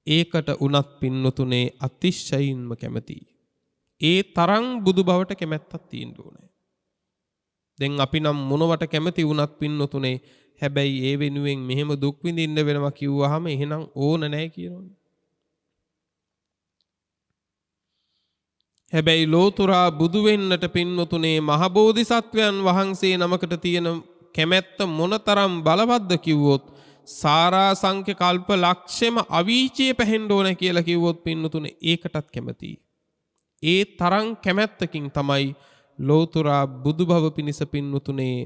ඒකට උනත් පින්නතුනේ අතිශයින්ම කැමතියි. ඒ තරම් බුදු බවට කැමැත්තක් තියෙන්න ඕනේ. දැන් අපි නම් මොනවට කැමති වුණත් පින්නතුනේ හැබැයි ඒ වෙනුවෙන් මෙහෙම දුක් විඳින්න වෙනවා කිව්වහම එහෙනම් ඕන නැහැ කියනෝනේ. හැබැයි ලෝතුරා බුදු වෙන්නට පින්නතුනේ මහ බෝධිසත්වයන් වහන්සේ නමකට තියෙන කැමැත්ත මොනතරම් බලවත්ද කිව්වොත් සාරාසංඛ්‍ය කල්ප ලක්ෂෙම අවීචියේ පැහෙන්න ඕන කියලා කිව්වොත් පින්නතුනේ ඒකටත් කැමතියි. ඒ තරම් කැමැත්තකින් තමයි ලෝතුරා බුදු බව පිණිස පින්නතුනේ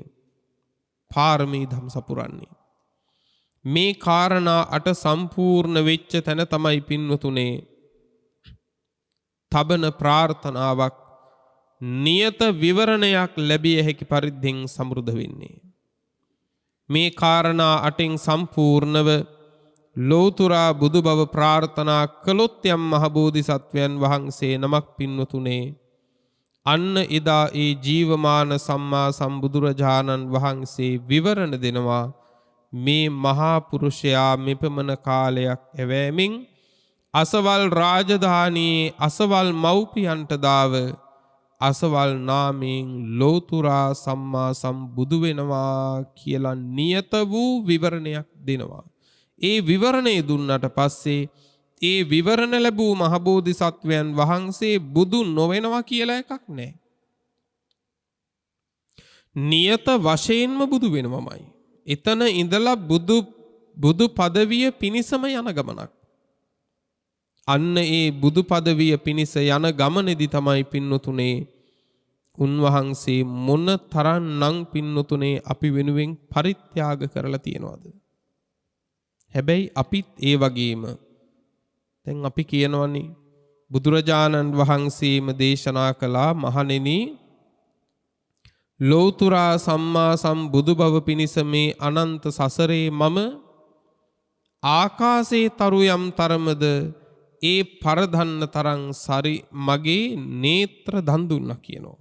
පාරමී ධම් සපුරන්නේ. මේ කාරණා 8 සම්පූර්ණ වෙච්ච තැන තමයි පින්නතුනේ තබන ප්‍රාර්ථනාවක් නියත විවරණයක් ලැබිය හැකි පරිද්දෙන් සමෘද්ධ වෙන්නේ. මේ කාරණා 8න් සම්පූර්ණව ලෝතුරා බුදු බව ප්‍රාර්ථනා කළොත් යම් මහ බෝධිසත්වයන් වහන්සේ නමක් පින්නතුනේ අන්න එදා ඒ ජීවමාන සම්මා සම්බුදුරජාණන් වහන්සේ විවරණ දෙනවා මේ මහා පුරුෂයා මෙපමණ කාලයක් ඇවෑමින් අසවල් රාජධානී අසවල් මව්පියන්ට දාව අසවල් නාමයෙන් ලෝතුරා සම්මා සම්බුදු වෙනවා කියලා නියත වූ විවරණයක් දෙනවා. ඒ විවරණය දුන්නට පස්සේ ඒ විවරණ ලැබූ මහබෝධිසත්වයන් වහන්සේ බුදු නොවෙනවා කියලා එකක් නැහැ. නියත වශයෙන්ම බුදු වෙනවමයි. එතන ඉඳලා බුදු පදවිය පිණිසම යන ගමනක්. අන්න ඒ බුදු පදවිය පිණිස යන ගමනේදී තමයි පින්නතුනේ උන්වහන්සේ මොන තරම්නම් පින්නතුනේ අපි වෙනුවෙන් පරිත්‍යාග කරලා තියනවද? හැබැයි අපිත් ඒ වගේම දැන් අපි කියනවනේ බුදුරජාණන් වහන්සේම දේශනා කළා මහණෙනි ලෞතුරා සම්මා සම්බුදු බව පිණිස මේ අනන්ත සසරේ මම ආකාශේ තරු යම් තරමද ඒ පරදන්න තරම් සරි මගේ නේත්‍ර දන් දුන්නා කියනවා.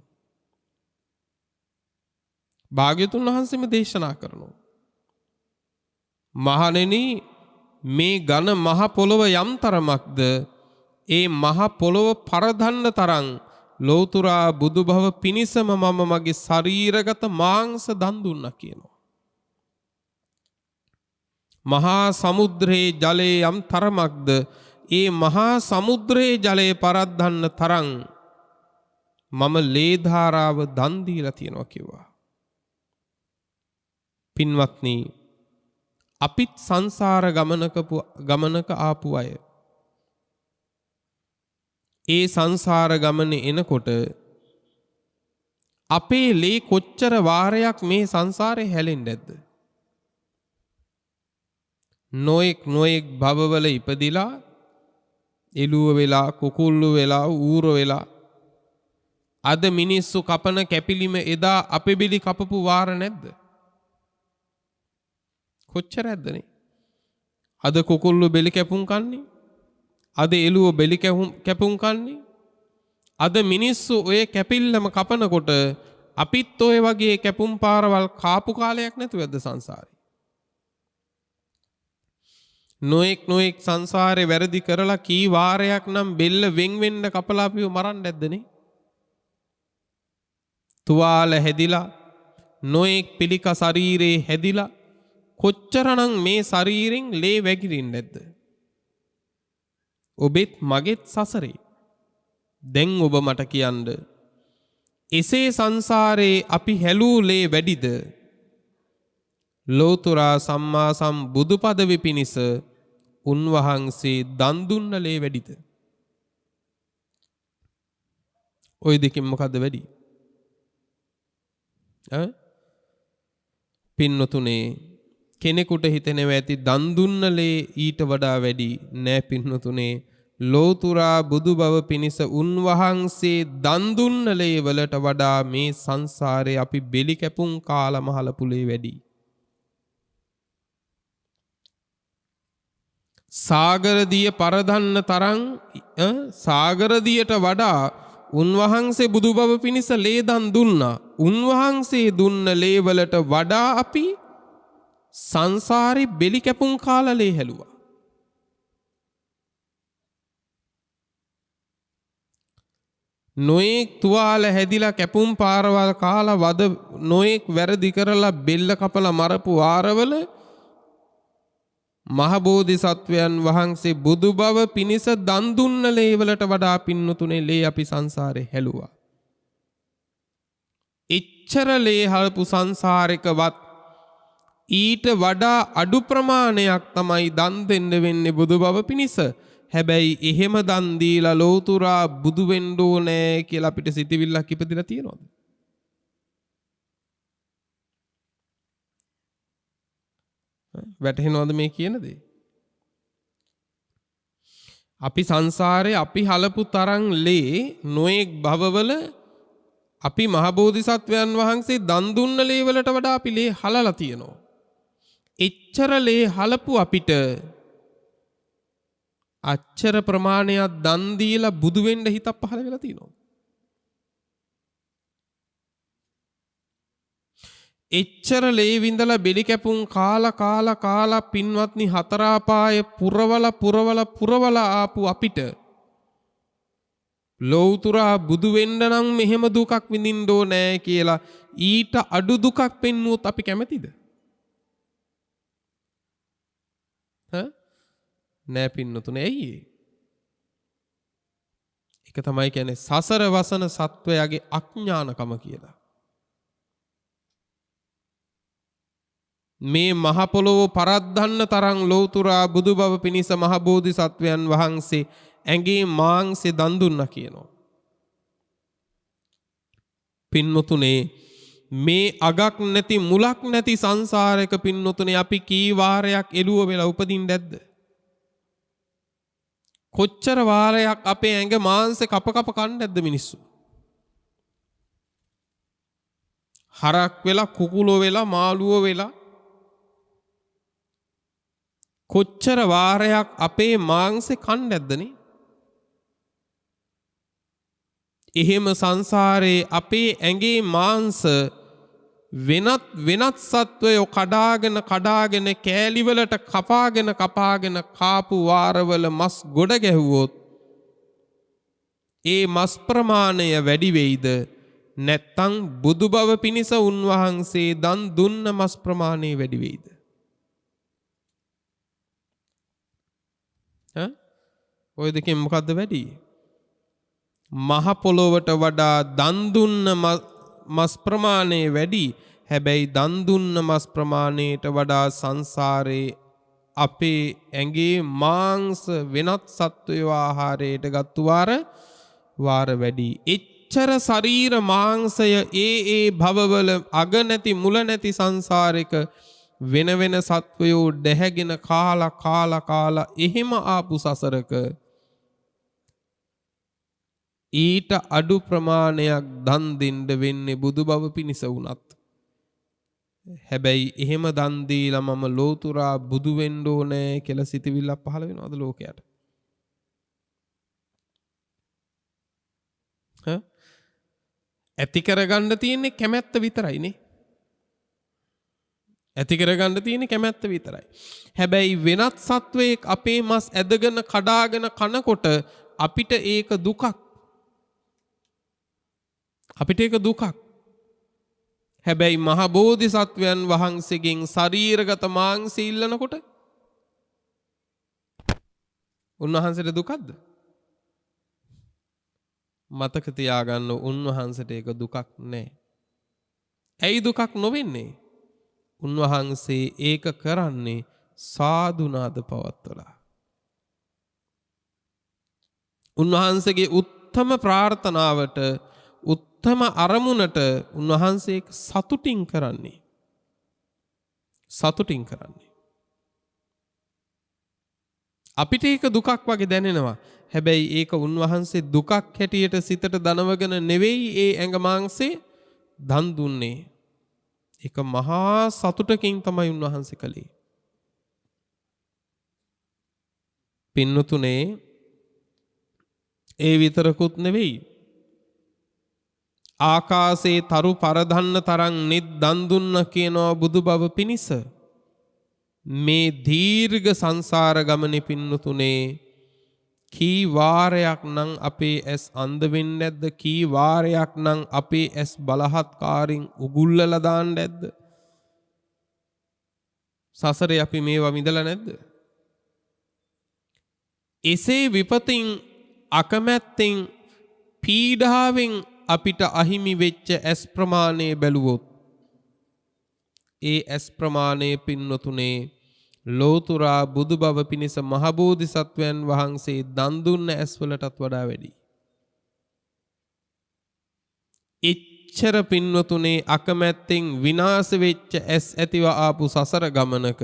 භාග්‍යතුන් වහන්සේම දේශනා කරනවා. මහණෙනි මේ ඝන මහ පොළොව යම් තරමක්ද ඒ මහ පොළොව පරදන්න තරම් ලෞතුරා බුදු බව පිණිසම මම මගේ ශරීරගත මාංශ දන් දුන්නා කියනවා. මහා සමුද්‍රයේ ජලයේ යම් තරමක්ද ඒ මහා සමුද්‍රයේ ජලය පරද්දන්න තරම් මම ලේ ධාරාව දන් දීලා තියෙනවා කිව්වා. පින්වත්නි අපිත් සංසාර ගමනක ආපු අය. ඒ සංසාර ගමනේ එනකොට අපේ ලේ කොච්චර වාරයක් මේ සංසාරේ හැලෙන්නේ නැද්ද? නොඑක් භවවල ඉපදිලා එළුව වෙලා කුකුල්ලු වෙලා ඌර වෙලා අද මිනිස්සු කපන කැපිලිම එදා අපෙබිලි කපපු වාර නැද්ද? කොච්චර ඇද්දනේ? අද කුකුල්ලු බෙලි කැපුම් කන්නේ, අද එළුව බෙලි කැපුම් කන්නේ, අද මිනිස්සු ඔය කැපිල්ලම කපනකොට අපිත් ඔය වගේ කැපුම් පාරවල් කාපු කාලයක් නැතුවද සංසාරේ? නොඑක් සංසාරේ වැරදි කරලා කී වාරයක් නම් බෙල්ල වෙන් වෙන්න කපලා අපිව මරන්න නැද්දනේ? තුවාල හැදිලා නොඑක් පිළික ශරීරේ හැදිලා කොච්චරනම් මේ ශරීරෙන් ලේ වැగిරින්නේ නැද්ද? ඔබෙත් මගෙත් සසරේ. දැන් ඔබ මට කියන්න එසේ සංසාරේ අපි හැලූ ලේ වැඩිද? ලෝතුරා සම්මා සම්බුදු පදවි පිණිස උන්වහන්සේ දන් දුන්න ලේ වැඩිද? ওই දෙකෙන් මොකද්ද වැඩි? පින්නතුනේ කෙනෙකුට හිතෙනවා ඇති දන් දුන්න ලේ ඊට වඩා වැඩි. නෑ පින්නතුනේ, ලෝතුරා බුදු බව පිණිස උන්වහන්සේ දන් දුන්න ලේ වලට වඩා මේ සංසාරේ අපි බෙලි කැපුම් කාලම හලපු ලේ වැඩි. සාගරදිය පරදන්න තරම් සාගරදියට වඩා උන්වහන්සේ බුදු බව පිණිස ලේ දන් දුන්නා. උන්වහන්සේ දුන්න ලේ වලට වඩා අපි සංසාරේ බෙලි කැපුම් කාලා ලේ හැලුවා. නොඑක් තුවාල හැදිලා කැපුම් පාරවල් කාලා වද නොඑක් වැරදි කරලා බෙල්ල කපලා මරපු වාරවල මහබෝධිසත්වයන් වහන්සේ බුදු බව පිණිස දන් දුන්න ලේ වලට වඩා පින්නතුනේ ලේ අපි සංසාරේ හැලුවා. එච්චර ලේ හලපු සංසාරිකවත් ඊට වඩා අඩු ප්‍රමාණයක් තමයි දන් දෙන්න වෙන්නේ බුදු බව පිණිස. හැබැයි එහෙම දන් දීලා ලෞතුරා බුදු වෙන්න ඕනේ කියලා අපිට සිතවිල්ලක් ඉපදිලා තියෙනවද? වැටහෙනවද මේ කියන දේ? අපි සංසාරේ අපි හලපු තරම් ලේ නොඑක් භවවල අපි මහබෝධිසත්වයන් වහන්සේ දන් දුන්න ලේ වලට වඩා අපි ලේ හලලා තියෙනවා. එච්චර ලේ හලපු අපිට අච්චර ප්‍රමාණයක් දන් දීලා බුදු වෙන්න හිතක් පහළ වෙලා තියෙනවා. එච්චර ලේ විඳලා බෙලි කැපුම් කාලා පින්වත්නි හතරාපාය පුරවල ආපු අපිට ලෞතුරා බුදු වෙන්න නම් මෙහෙම දුකක් විඳින්න ඕනේ කියලා ඊට අඩු දුකක් පෙන්නුවොත් අපි කැමතිද? නෑ පින්නතුනේ. ඇයි ඒ? ඒක තමයි කියන්නේ සසර වසන සත්වයාගේ අඥානකම කියලා. මේ මහ පොළොව පරද්දන්න තරම් ලෞතුරා බුදු බව පිණිස මහ බෝධිසත්වයන් වහන්සේ ඇඟේ මාංශේ දන් දුන්නා කියනවා. පින්වතුනේ මේ අගක් නැති මුලක් නැති සංසාරයක පින්නතුනේ අපි කී වාරයක් එළුව වෙලා උපදින්න ඇද්ද? කොච්චර වාරයක් අපේ ඇඟ මාංශ කප කප කන්න ඇද්ද මිනිස්සු? හරක් වෙලා කුකුලෝ වෙලා මාළුවෝ වෙලා කොච්චර වාරයක් අපේ මාංශ කන්න ඇද්දනේ? එහෙම සංසාරේ අපේ ඇඟේ මාංශ වෙනත් සත්වයෝ කඩාගෙන කෑලිවලට කපාගෙන කාපු වාරවල මස් ගොඩ ගැහුවොත් ඒ මස් ප්‍රමාණය වැඩි වෙයිද නැත්නම් බුදු බව පිණිස උන්වහන්සේ දන් දුන්න මස් ප්‍රමාණය වැඩි වෙයිද? ඔය දෙකෙන් මොකද්ද වැඩි? මහ පොළොවට වඩා දන් දුන්න මස් ප්‍රමාණය වැඩි. හැබැයි දන් දුන්න මස් ප්‍රමාණයට වඩා සංසාරේ අපේ ඇඟේ මාංශ වෙනත් සත්වයෝ ආහාරයට ගත්තු වාර වැඩි. එච්චර ශරීර මාංශය ඒ භවවල අග නැති මුල නැති සංසාරයක වෙන සත්වයෝ දැහැගෙන කාලා එහෙම ආපු සසරක ඊට අඩු ප්‍රමාණයක් දන් දෙන්න වෙන්නේ බුදු බව පිණිස වුණත්. හැබැයි එහෙම දන් දීලා මම ලෝතුරා බුදු වෙන්න ඕනේ කියලා සිතවිල්ලක් පහළ වෙනවද ලෝකයට? ඇති කරගන්න තියෙන්නේ කැමැත්ත විතරයිනේ. ඇති කරගන්න තියෙන්නේ කැමැත්ත විතරයි. හැබැයි වෙනත් සත්වයක් අපේ මස් ඇදගෙන කඩාගෙන කනකොට අපිට ඒක දුකක්. අපිට ඒක දුකක්. හැබැයි මහ බෝධිසත්වයන් වහන්සේගෙන් ශරීරගත මාංශ ඉල්ලනකොට උන්වහන්සේට දුකක්ද? මතක තියාගන්න උන්වහන්සේට ඒක දුකක් නෑ. ඇයි දුකක් නොවෙන්නේ? උන්වහන්සේ ඒක කරන්නේ සාදුනාද පවත්වලා. උන්වහන්සේගේ උත්තම ප්‍රාර්ථනාවට උත්තම අරමුණට උන්වහන්සේ සතුටින් කරන්නේ. අපිට ඒක දුකක් වගේ දැනෙනවා. හැබැයි ඒක උන්වහන්සේ දුකක් හැටියට සිතට දනවගෙන නෙවෙයි ඒ ඇඟ මාංශේ දන් දුන්නේ. ඒක මහා සතුටකින් තමයි උන්වහන්සේ කළේ. පින්නතුනේ ඒ විතරකුත් නෙවෙයි. ආකාශේ තරු පරදන්න තරම් නිත් දන් දුන්න කියනවා බුදු බව පිණිස. මේ දීර්ඝ සංසාර ගමනේ පින්නතුනේ කී වාරයක් නම් අපේ ඇස් අන්ධ වෙන්නේ නැද්ද? කී වාරයක් නම් අපේ ඇස් බලහත්කාරින් උගුල්ලලා දාන්නේ නැද්ද? සසරේ අපි මේවා විඳලා නැද්ද? එසේ විපතින් අකමැත්තෙන් පීඩාවෙන් අපිට අහිමි වෙච්ච ඇස් ප්‍රමාණය බැලුවොත් ඒ ඇස් ප්‍රමාණය පින්නතුනේ ලෝතුරා බුදු බව පිණිස මහ බෝධිසත්වයන් වහන්සේ දන් දුන්න ඇස්වලටත් වඩා වැඩි. එච්චර පින්නතුනේ අකමැත්තෙන් විනාශ වෙච්ච ඇස් ඇතිව ආපු සසර ගමනක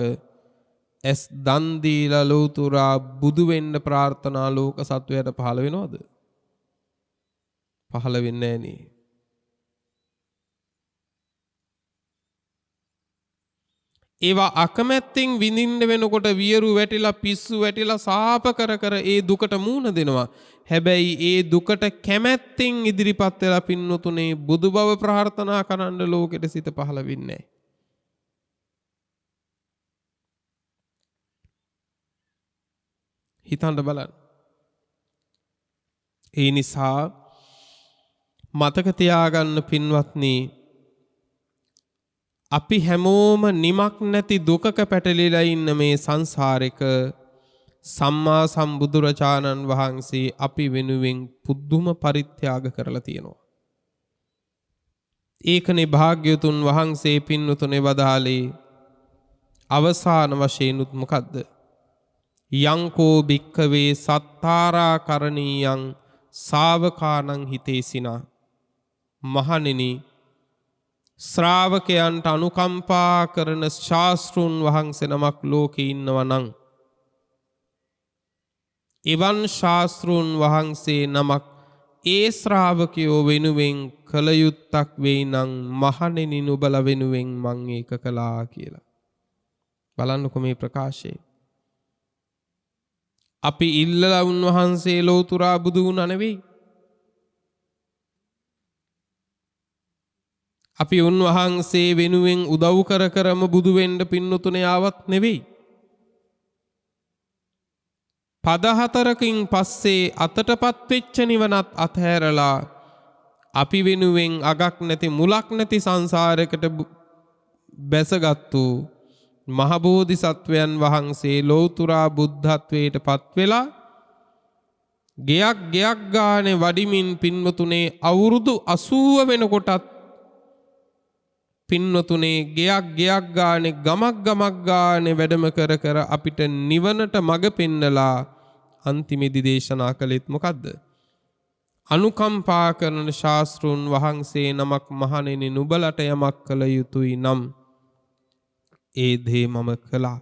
ඇස් දන් දීලා ලෝතුරා බුදු වෙන්න ප්‍රාර්ථනා ලෝක සත්වයට පහළ වෙනවද? පහළ වෙන්නේ නැහැ නේ. ඒවා අකමැත්තෙන් විඳින්න වෙනකොට වියරු වැටිලා පිස්සු වැටිලා සාප කර ඒ දුකට මූණ දෙනවා. හැබැයි ඒ දුකට කැමැත්තෙන් ඉදිරිපත් වෙලා පින්නතුනේ බුදු බව ප්‍රාර්ථනා කරන්න ලෝකෙට සිත පහළ වෙන්නේ නැහැ. හිතන්න බලන්න. ඒ නිසා මතක තියාගන්න පින්වත්නි, අපි හැමෝම නිමක් නැති දුකක පැටලිලා ඉන්න මේ සංසාරෙක සම්මා සම්බුදුරජාණන් වහන්සේ අපි වෙනුවෙන් පුදුම පරිත්‍යාග කරලා තියෙනවා. ඒකනේ භාග්‍යවතුන් වහන්සේ පින්නතුනේ වදාළේ අවසාන වශයෙන්ුත් මොකද්ද? යංකෝ භික්ඛවේ සත්තාරා කරණීයං ශාවකානං හිතේසිනා. මහණෙනි, ශ්‍රාවකයන්ට අනුකම්පා කරන ශාස්තෘන් වහන්සේ නමක් ලෝකේ ඉන්නවා නම් එවන් ශාස්තෘන් වහන්සේ නමක් ඒ ශ්‍රාවකයෝ වෙනුවෙන් කළ යුත්තක් වෙයි නම් මහණෙනි නුඹලා වෙනුවෙන් මං ඒක කළා කියලා. බලන්නකො මේ ප්‍රකාශය. අපි ඉල්ලලා උන්වහන්සේ ලෝතුරා බුදු වුණා නෙවෙයි. අපි උන්වහන්සේ වෙනුවෙන් උදව් කර කරම බුදු වෙන්න පින්නතුනේ ආවත් නෙවෙයි. පද 4කින් පස්සේ අතටපත් වෙච්ච නිවනත් අතහැරලා අපි වෙනුවෙන් අගක් නැති මුලක් නැති සංසාරයකට බැසගත්තු මහබෝධිසත්වයන් වහන්සේ ලෞතුරා බුද්ධත්වයට පත් වෙලා ගෙයක් ගානේ වඩිමින් පින්වතුනේ අවුරුදු 80 වෙනකොටත් පින්වතුනේ ගෙයක් ගානේ ගමක් ගානේ වැඩම කර කර අපිට නිවනට මඟ පෙන්නලා අන්තිමේදී දේශනා කළෙත් මොකද්ද? අනුකම්පා කරන ශාස්ත්‍රූන් වහන්සේ නමක් මහණෙනි නුඹලට යමක් කළ යුතුයි නම් ඒ දේ මම කළා.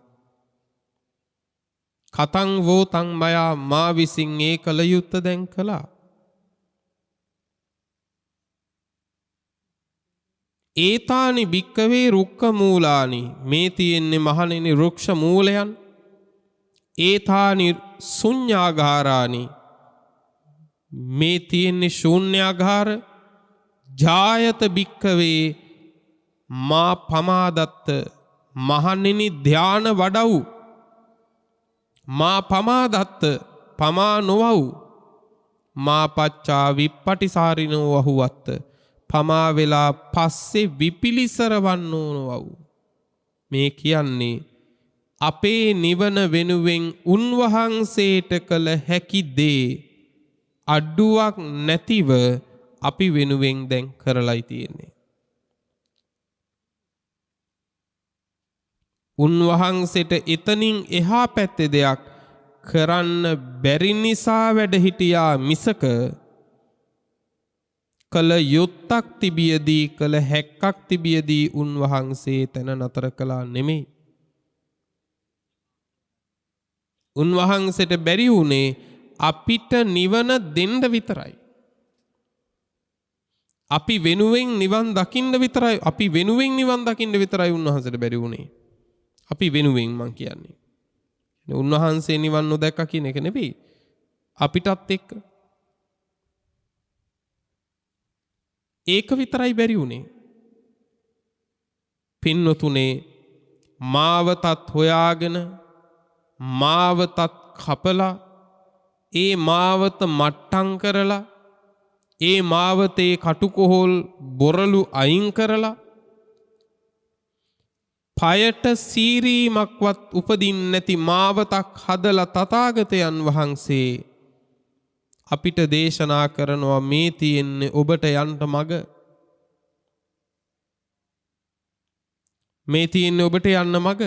කතං වෝතං මයා මා විසින් ඒ කළ යුත්ත දැන් කළා. ඒතානි භික්කවේ රුක්ක මූලානි මේ තියෙන්නේ මහණෙනි රුක්ෂ මූලයන්. ඒතානි ශුඤ්ඤාගාරානි මේ තියෙන්නේ ශූන්‍යාගාර. ජායත භික්කවේ මා පමාදත්ත මහණෙනි ධාන වඩව්. මා පමාදත්ත පමා නොවව්. මා පච්චා විප්පටිසාරිනෝ වහුවත්ත පමා වෙලා පස්සේ විපිලිසර වන්නෝ නොවව්. මේ කියන්නේ අපේ නිවන වෙනුවෙන් උන්වහන්සේට කළ හැකි දේ අඩුවක් නැතිව අපි වෙනුවෙන් දැන් කරලයි තියෙන්නේ. උන්වහන්සේට එතනින් එහා පැත්තේ දෙයක් කරන්න බැරි නිසා වැඩ හිටියා මිසක කළ යුත්තක් තිබියදී කළ හැක්කක් තිබියදී උන්වහන්සේ තැන නතර කළා නෙමෙයි. උන්වහන්සේට බැරි වුණේ අපිට නිවන දෙන්න විතරයි. අපි වෙනුවෙන් නිවන් දකින්න විතරයි. අපි වෙනුවෙන් නිවන් දකින්න විතරයි උන්වහන්සේට බැරි වුණේ. අපි වෙනුවෙන් මං කියන්නේ. උන්වහන්සේ නිවන් නොදැක්කා කියන එක නෙවෙයි. අපිටත් එක්ක ඒක විතරයි බැරි වුණේ. පින්නතුනේ මාවතත් හොයාගෙන මාවතත් කපලා ඒ මාවත මට්ටම් කරලා ඒ මාවතේ කටුකොහල් බොරළු අයින් කරලා පයට සීරීමක්වත් උපදින්නේ නැති මාවතක් හදලා තථාගතයන් වහන්සේ අපිට දේශනා කරනවා මේ තියෙන්නේ ඔබට යන්න මඟ. මේ තියෙන්නේ ඔබට යන්න මඟ.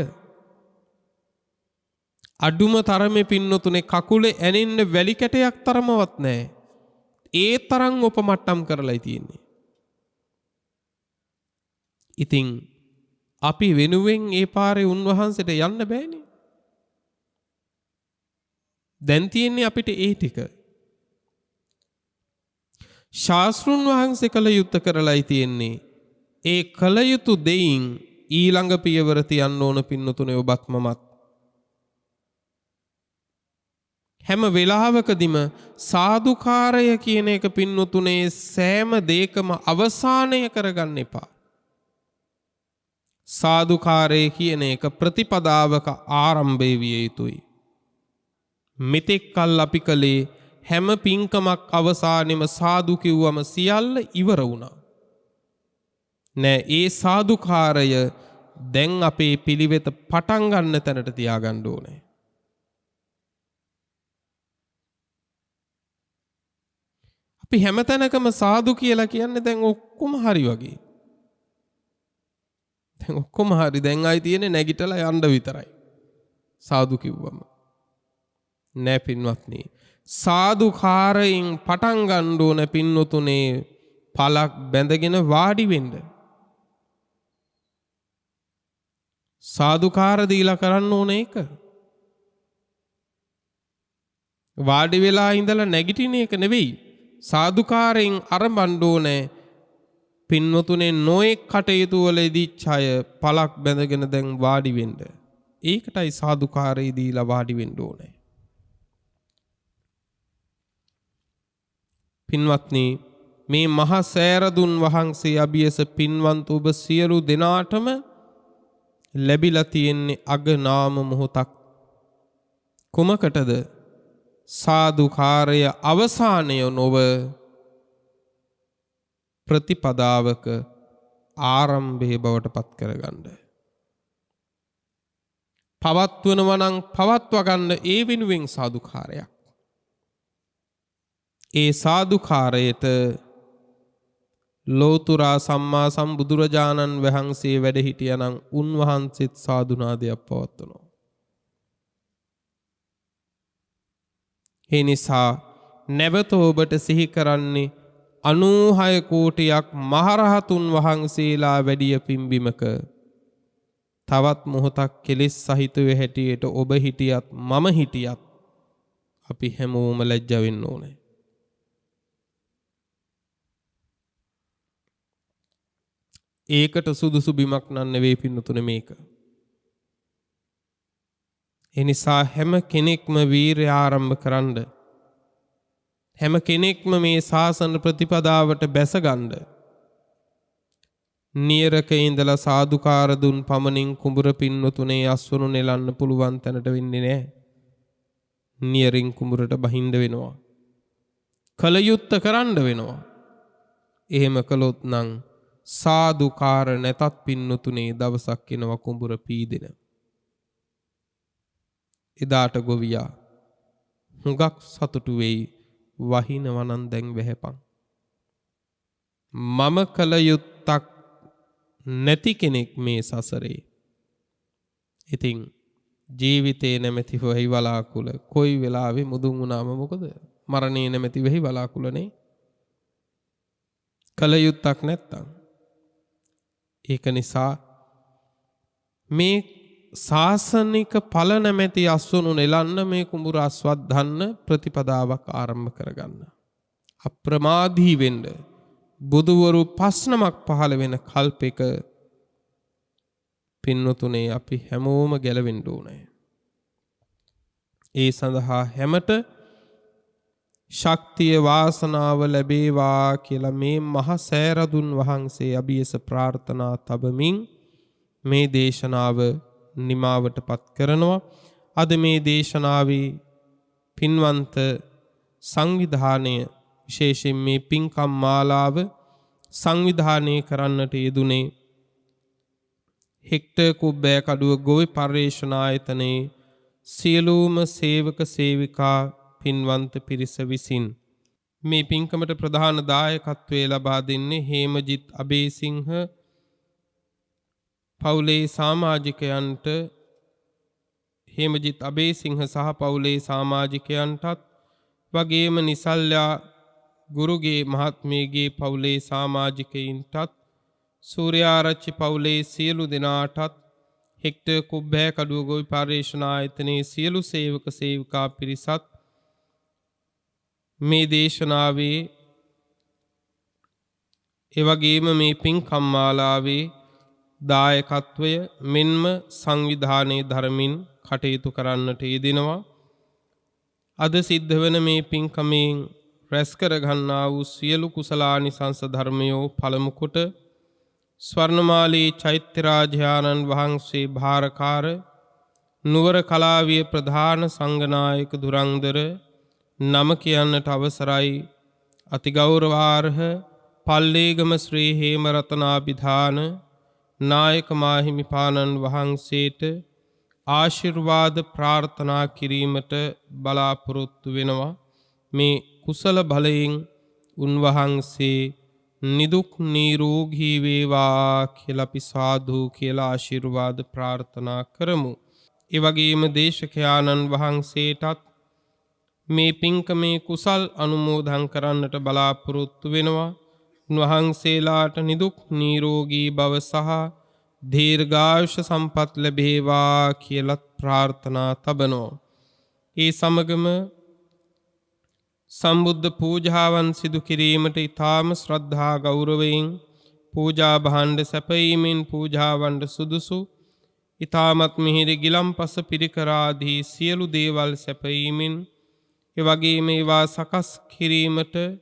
අඩුම තරමේ පින්නතුනේ කකුලේ ඇනෙන්න වැලි කැටයක් තරමවත් නැහැ. ඒ තරම් උපමට්ටම් කරලායි තියෙන්නේ. ඉතින් අපි වෙනුවෙන් ඒ පාරේ උන්වහන්සේට යන්න බෑනේ. දැන් තියෙන්නේ අපිට ඒ ටික. ශාස්ත්‍රුන් වහන්සේ කළ යුත්තේ කරලායි තියෙන්නේ. ඒ කළ යුතු දෙයින් ඊළඟ පියවර තියන්න ඕන පින්නතුනේ ඔබත් මමත්. හැම වෙලාවකදීම සාදුකාරය කියන එක පින්නතුනේ සෑම දෙයකම අවසානය කරගන්න එපා. සාදුකාරය කියන එක ප්‍රතිපදාවක ආරම්භය විය යුතුයි. මෙතෙක් කල් අපි කලේ හැම පින්කමක් අවසානෙම සාදු කිව්වම සියල්ල ඉවර වුණා. නෑ ඒ සාදුකාරය දැන් අපේ පිළිවෙත පටන් ගන්න තැනට තියාගන්න ඕනේ. අපි හැමතැනකම සාදු කියලා කියන්නේ දැන් ඔක්කොම හරි වගේ. දැන් ඔක්කොම හරි දැන් ආයි තියෙන්නේ නැගිටලා යන්න විතරයි. සාදු කිව්වම. නෑ පින්වත්නි. සාදුකාරයෙන් පටන් ගන්න ඕන පින්නතුනේ පලක් බැඳගෙන වාඩි වෙන්න. සාදුකාර දීලා කරන්න ඕන ඒක. වාඩි වෙලා ඉඳලා නැගිටින එක නෙවෙයි. සාදුකාරයෙන් අරඹන්න ඕනේ. පින්වතුනේ නොඑක් කටයුතු වලදී ඡය පලක් බැඳගෙන දැන් වාඩි වෙන්න. ඒකටයි සාදුකාරය දීලා වාඩි වෙන්න ඕනේ. පින්වත්නි මේ මහා සෑරදුන් වහන්සේ අභියස පින්වන්ත ඔබ සියලු දෙනාටම ලැබිලා තියෙන්නේ අගනාම මොහොතක්. කුමකටද? සාදුකාරය අවසානය නොව ප්‍රතිපදාවක ආරම්භයේ බවට පත් කරගන්න. පවත්වනවා නම් පවත්වා ගන්න ඒ වෙනුවෙන් සාදුකාරයක්. ඒ සාදුකාරයට ලෝතුරා සම්මා සම්බුදුරජාණන් වහන්සේ වැඩ හිටියනම් උන්වහන්සේත් සාදුනාදයක් පවත්වනවා. ඒ නිසා නැවත ඔබට සිහි කරන්නේ 96 කෝටියක් මහරහතුන් වහන්සේලා වැඩිය පිම්බිමක තවත් මොහොතක් කෙලෙස් සහිතව හැටියට ඔබ හිටියත් මම හිටියත් අපි හැමෝම ලැජ්ජ වෙන්න ඕනේ. ඒකට සුදුසු බිමක් නන් නෙවෙයි පින්නතුනේ මේක. ඒ නිසා හැම කෙනෙක්ම වීරය ආරම්භ කරන්න. හැම කෙනෙක්ම මේ ශාසන ප්‍රතිපදාවට බැසගන්න. නියරක ඉඳලා සාදුකාර දුන් පමණින් කුඹුර පින්නතුනේ අස්වනු නෙලන්න පුළුවන් තැනට වෙන්නේ නැහැ. නියරින් කුඹුරට බහින්න වෙනවා. කලයුත්ත කරන්න වෙනවා. එහෙම කළොත් නම් සාදුකාර නැතත් පින්නතුනේ දවසක් එනවා කුඹුර පීදෙන. එදාට ගොවියා හුඟක් සතුටු වෙයි. වහිනවනන් දැන් වැහැපන්. මම කළ යුත්තක් නැති කෙනෙක් මේ සසරේ. ඉතින් ජීවිතේ නැමැති වෙහි වලාකුළ කොයි වෙලාවෙ මුදුන් වුණාම මොකද? මරණේ නැමැති වෙහි වලාකුළනේ. කළ යුත්තක් නැත්තම්. ඒක නිසා මේ ශාසනික ඵල නැමැති අස්වනු නෙලන්න මේ කුඹුර අස්වද්දන්න ප්‍රතිපදාවක් ආරම්භ කරගන්න. අප්‍රමාදී වෙන්න. බුදුවරු 5 නමක් පහළ වෙන කල්පෙක පින්නතුනේ අපි හැමෝම ගැලවෙන්න ඕනේ. ඒ සඳහා හැමත ශක්තිය වාසනාව ලැබේවා කියලා මේ මහා සෑරදුන් වහන්සේ අභියස ප්‍රාර්ථනා තබමින් මේ දේශනාව නිමාවටපත් කරනවා. අද මේ දේශනාවේ පින්වන්ත සංවිධානය විශේෂයෙන් මේ පින්කම් මාලාව සංවිධානය කරන්නට යෙදුනේ හෙක්ටර් කුබ්බෑ කඩුව ගොවි පර්යේෂණ ආයතනයේ සියලුම සේවක සේවිකා පින්වන්ත පිරිස විසින්. මේ පින්කමට ප්‍රධාන දායකත්වයේ ලබා දෙන්නේ හේමජිත් අබේසිංහ පවුලේ සමාජිකයන්ට හේමජිත් අබේසිංහ සහ පවුලේ සමාජිකයන්ටත් වගේම නිසල්යා ගුරුගේ මහත්මියගේ පවුලේ සමාජිකයින්ටත් සූර්යාරච්චි පවුලේ සියලු දෙනාටත් හෙක්ටර් කුබ්බෑ කඩුව ගොවි පර්යේෂණ ආයතනයේ සියලු සේවක සේවිකා පිරිසත් මේ දේශනාවේ එවැගේම මේ පින්කම් මාලාවේ දායකත්වය මෙන්ම සංවිධානයේ ධර්මින් කටයුතු කරන්නට යෙදෙනවා. අද සිද්ධ වන මේ පින්කමෙන් රැස් කර ගන්නා වූ සියලු කුසලානිසංස ධර්මයෝ පළමු කොට ස්වර්ණමාලී චෛත්‍යරාජානන් වහන්සේ භාරකාර නුවර කලාවිය ප්‍රධාන සංඝනායක දුරන්දර නම කියන්නට අවසරයි අතිගෞරවාර්හ පල්ලේගම ශ්‍රී හේමරතනාභිධාන නායක මාහිමිපාණන් වහන්සේට ආශිර්වාද ප්‍රාර්ථනා කිරීමට බලාපොරොත්තු වෙනවා. මේ කුසල බලයෙන් උන්වහන්සේ නිදුක් නිරෝගී වේවා කියලා අපි සාදු කියලා ආශිර්වාද ප්‍රාර්ථනා කරමු. ඒ වගේම දේශකයාණන් වහන්සේටත් මේ පින්කමේ කුසල් අනුමෝදන් කරන්නට බලාපොරොත්තු වෙනවා. උන්වහන්සේලාට නිදුක් නිරෝගී භව සහ දීර්ඝායුෂ සම්පත් ලැබේවා කියලත් ප්‍රාර්ථනා තබනවා. ඒ සමගම සම්බුද්ධ පූජාවන් සිදු කිරීමට ඊ타ම ශ්‍රද්ධා ගෞරවයෙන් පූජා භාණ්ඩ සැපයීමෙන් පූජාවන්ට සුදුසු ඊ타මත් මිහිරි ගිලම්පස පිරිකර ආදී සියලු දේවල් සැපයීමෙන් ඒ වගේම ඒවා සකස් කිරීමට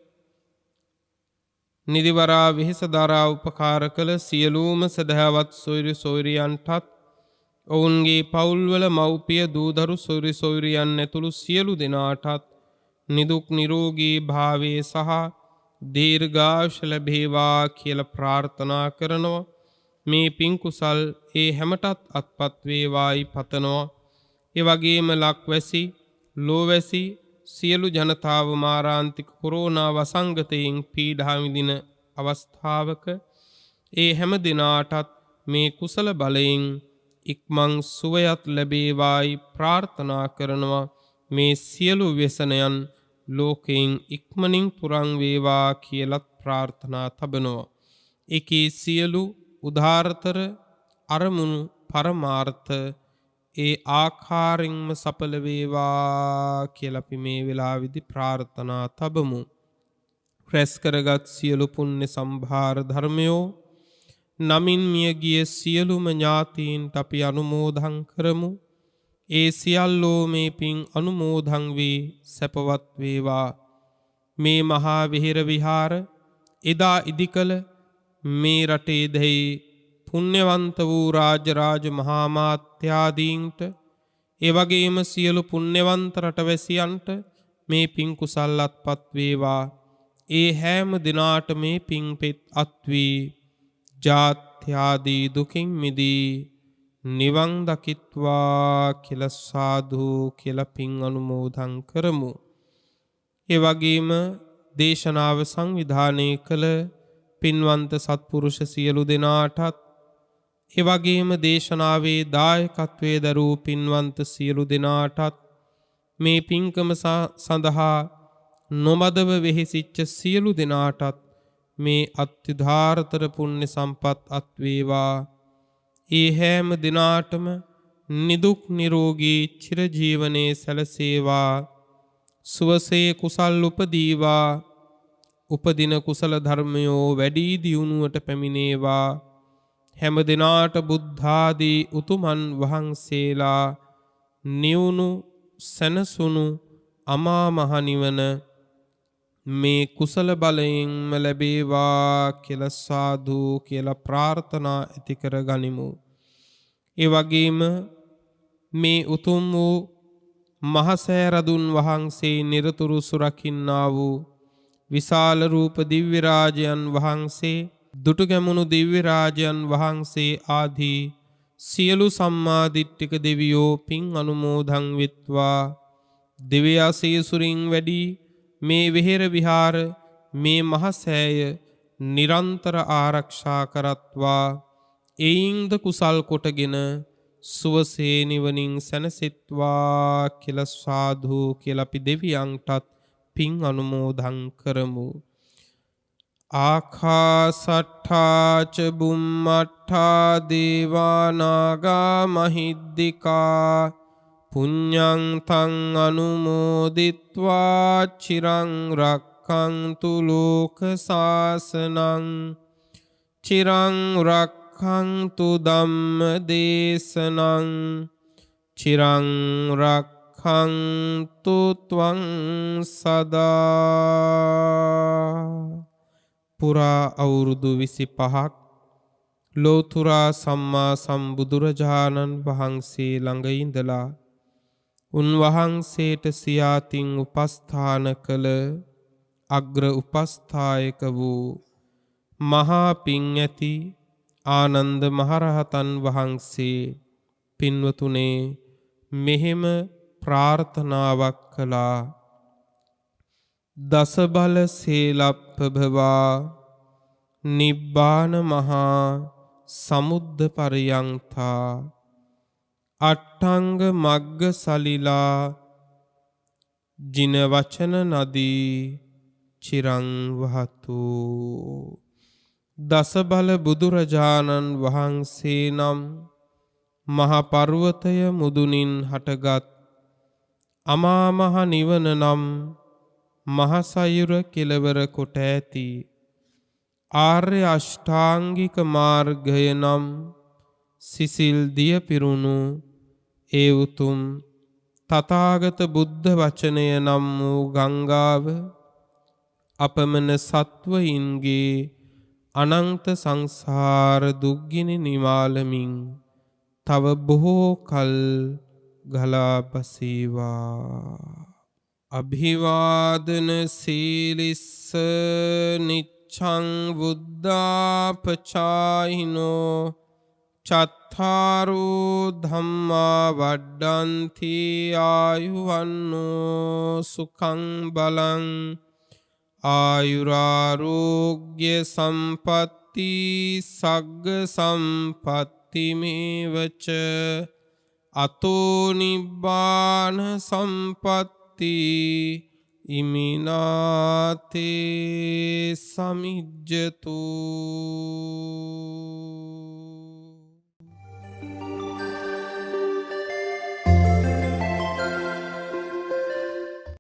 නිදිවරා වෙහෙස දරා උපකාර කළ සියලුම සදහවත් සොයුරු සොයුරියන්ටත් ඔවුන්ගේ පවුල්වල මව්පිය දූදරු සොයුරු සොයුරියන් ඇතුළු සියලු දෙනාටත් නිදුක් නිරෝගී භාවයේ සහ දීර්ඝායුෂ ලැබේවා කියලා ප්‍රාර්ථනා කරනවා. මේ පින් කුසල් ඒ හැමටත් අත්පත් වේවායි පතනවා. ඒ වගේම ලක්වැසි ලෝවැසි සියලු ජනතාව මාරාන්තික කොරෝනා වසංගතයෙන් පීඩා විඳින අවස්ථාවක ඒ හැම දිනාටත් මේ කුසල බලයෙන් ඉක්මන් සුවයත් ලැබේවායි ප්‍රාර්ථනා කරනවා. මේ සියලු व्यसනයන් ලෝකයෙන් ඉක්මනින් තුරන් වේවා කියලත් ප්‍රාර්ථනා තබනවා. ඒකී සියලු උදාාරතර අරමුණු පරමාර්ථ ඒ ආකාරයෙන්ම සඵල වේවා කියලා අපි මේ වෙලාවේදී ප්‍රාර්ථනා තබමු. රැස් කරගත් සියලු පුණ්‍ය සම්භාර ධර්මයෝ නමින් මියගිය සියලුම ඥාතීන්ට අපි අනුමෝදන් කරමු. ඒ සියල්ලෝ මේ පින් අනුමෝදන් වී සැපවත් වේවා. මේ මහා විහෙර විහාර එදා ඉදිකල මේ රටේ දෙහි පුණ්‍යවන්ත වූ රාජ මහා මාත්‍යාදීන්ට ඒ වගේම සියලු පුණ්‍යවන්ත රටවැසියන්ට මේ පින් කුසල් අත්පත් වේවා. ඒ හැම දිනාට මේ පින් පෙත් අත් වී ජාත්‍යාදී දුකින් මිදී නිවන් දකිත්වා කියලා සාදු කියලා පින් අනුමෝදන් කරමු. ඒ වගේම දේශනාව සංවිධානය කළ පින්වන්ත සත්පුරුෂ සියලු දෙනාටත් ඒ වගේම දේශනාවේ දායකත්වයේ දරූ පින්වන්ත සියලු දෙනාටත් මේ පින්කම සඳහා නොමදව වෙහෙසිච්ච සියලු දෙනාටත් මේ අත්‍යුදාරතර පුණ්‍ය සම්පත් අත් වේවා. ඒ හැම දිනාටම නිදුක් නිරෝගී චිරජීවනයේ සැලසේවා. සුවසේ කුසල් උපදීවා. උපදින කුසල ධර්මයෝ වැඩි දියුණුවට පැමිණේවා. හැම දිනාට බුද්ධාදී උතුමන් වහන්සේලා නිවුණු සැනසුණු අමා මහ නිවන මේ කුසල බලයෙන්ම ලැබේවා කියලා සාදු කියලා ප්‍රාර්ථනා ඇති කර ගනිමු. ඒ වගේම මේ උතුම් වූ මහසෑ රදුන් වහන්සේ නිරතුරු සුරකින්නා වූ විශාල රූප දිව්‍ය රාජයන් වහන්සේ දුටුගැමුණු දිව්‍ය රාජයන් වහන්සේ ආදී සියලු සම්මාදිට්ඨික දෙවියෝ පින් අනුමෝදන් වෙත්වා. දිව්‍යා සීසුරින් වැඩි මේ විහෙර විහාර මේ මහසෑය නිරන්තර ආරක්ෂා කරත්වා. එයින්ද කුසල් කොටගෙන සුවසේ නිවනින් සැනසෙත්වා කියලා සාදු කියලා අපි දෙවියන්ටත් පින් අනුමෝදන් කරමු. ආකාසට්ඨා ච බුම්මට්ඨා දේවා නාග මහිද්దికා පුඤ්ඤං තං අනුමෝදිත්වා චිරං රක්ඛන්තු ලෝක සාසනං චිරං රක්ඛන්තු ධම්ම දේශනං චිරං රක්ඛන්තු ත්වං සදා. පුරා අවුරුදු 25ක් ලෝතුරා සම්මා සම්බුදුරජාණන් වහන්සේ ළඟ ඉඳලා උන්වහන්සේට සියාතින් උපස්ථාන කළ අග්‍ර උපස්ථායක වූ මහා පිං ඇති ආනන්ද මහරහතන් වහන්සේ පින්වතුනේ මෙහෙම ප්‍රාර්ථනාවක් කළා. දස බල සේලප්පභවා නිබ්බාන මහා සමුද්ද පරියන්තා අට්ඨංග මග්ග සලිලා ජින වචන නදී චිරං වහතු. දස බල බුදුරජාණන් වහන්සේ නම් මහ පර්වතය මුදුනින් හටගත් අමා මහ නිවන නම් මහසයුර කෙළවර කොට ඇති ආර්ය අෂ්ටාංගික මාර්ගය නම් සිසිල් දිය පිරුණු ඒ උතුම් තථාගත බුද්ධ වචනය නම් වූ ගංගාව අපමණ සත්වයින්ගේ අනන්ත සංසාර දුක්ගිනි නිවාලමින් තව බොහෝ කල් ගලා බසීවා. අභිවාදන සීලිස්ස නිච්ඡං බුද්ධාපචායිනෝ චත්තාරෝ ධම්මා වඩ්ඩන්ති ආයුවන්නෝ සුඛං බලං ආයුරාරෝග්‍ය සම්පatti සග්ග සම්පatti මේවච අතෝ නිබ්බාන සම්පatti ඉමිනාතේ සමිජ්ජතු.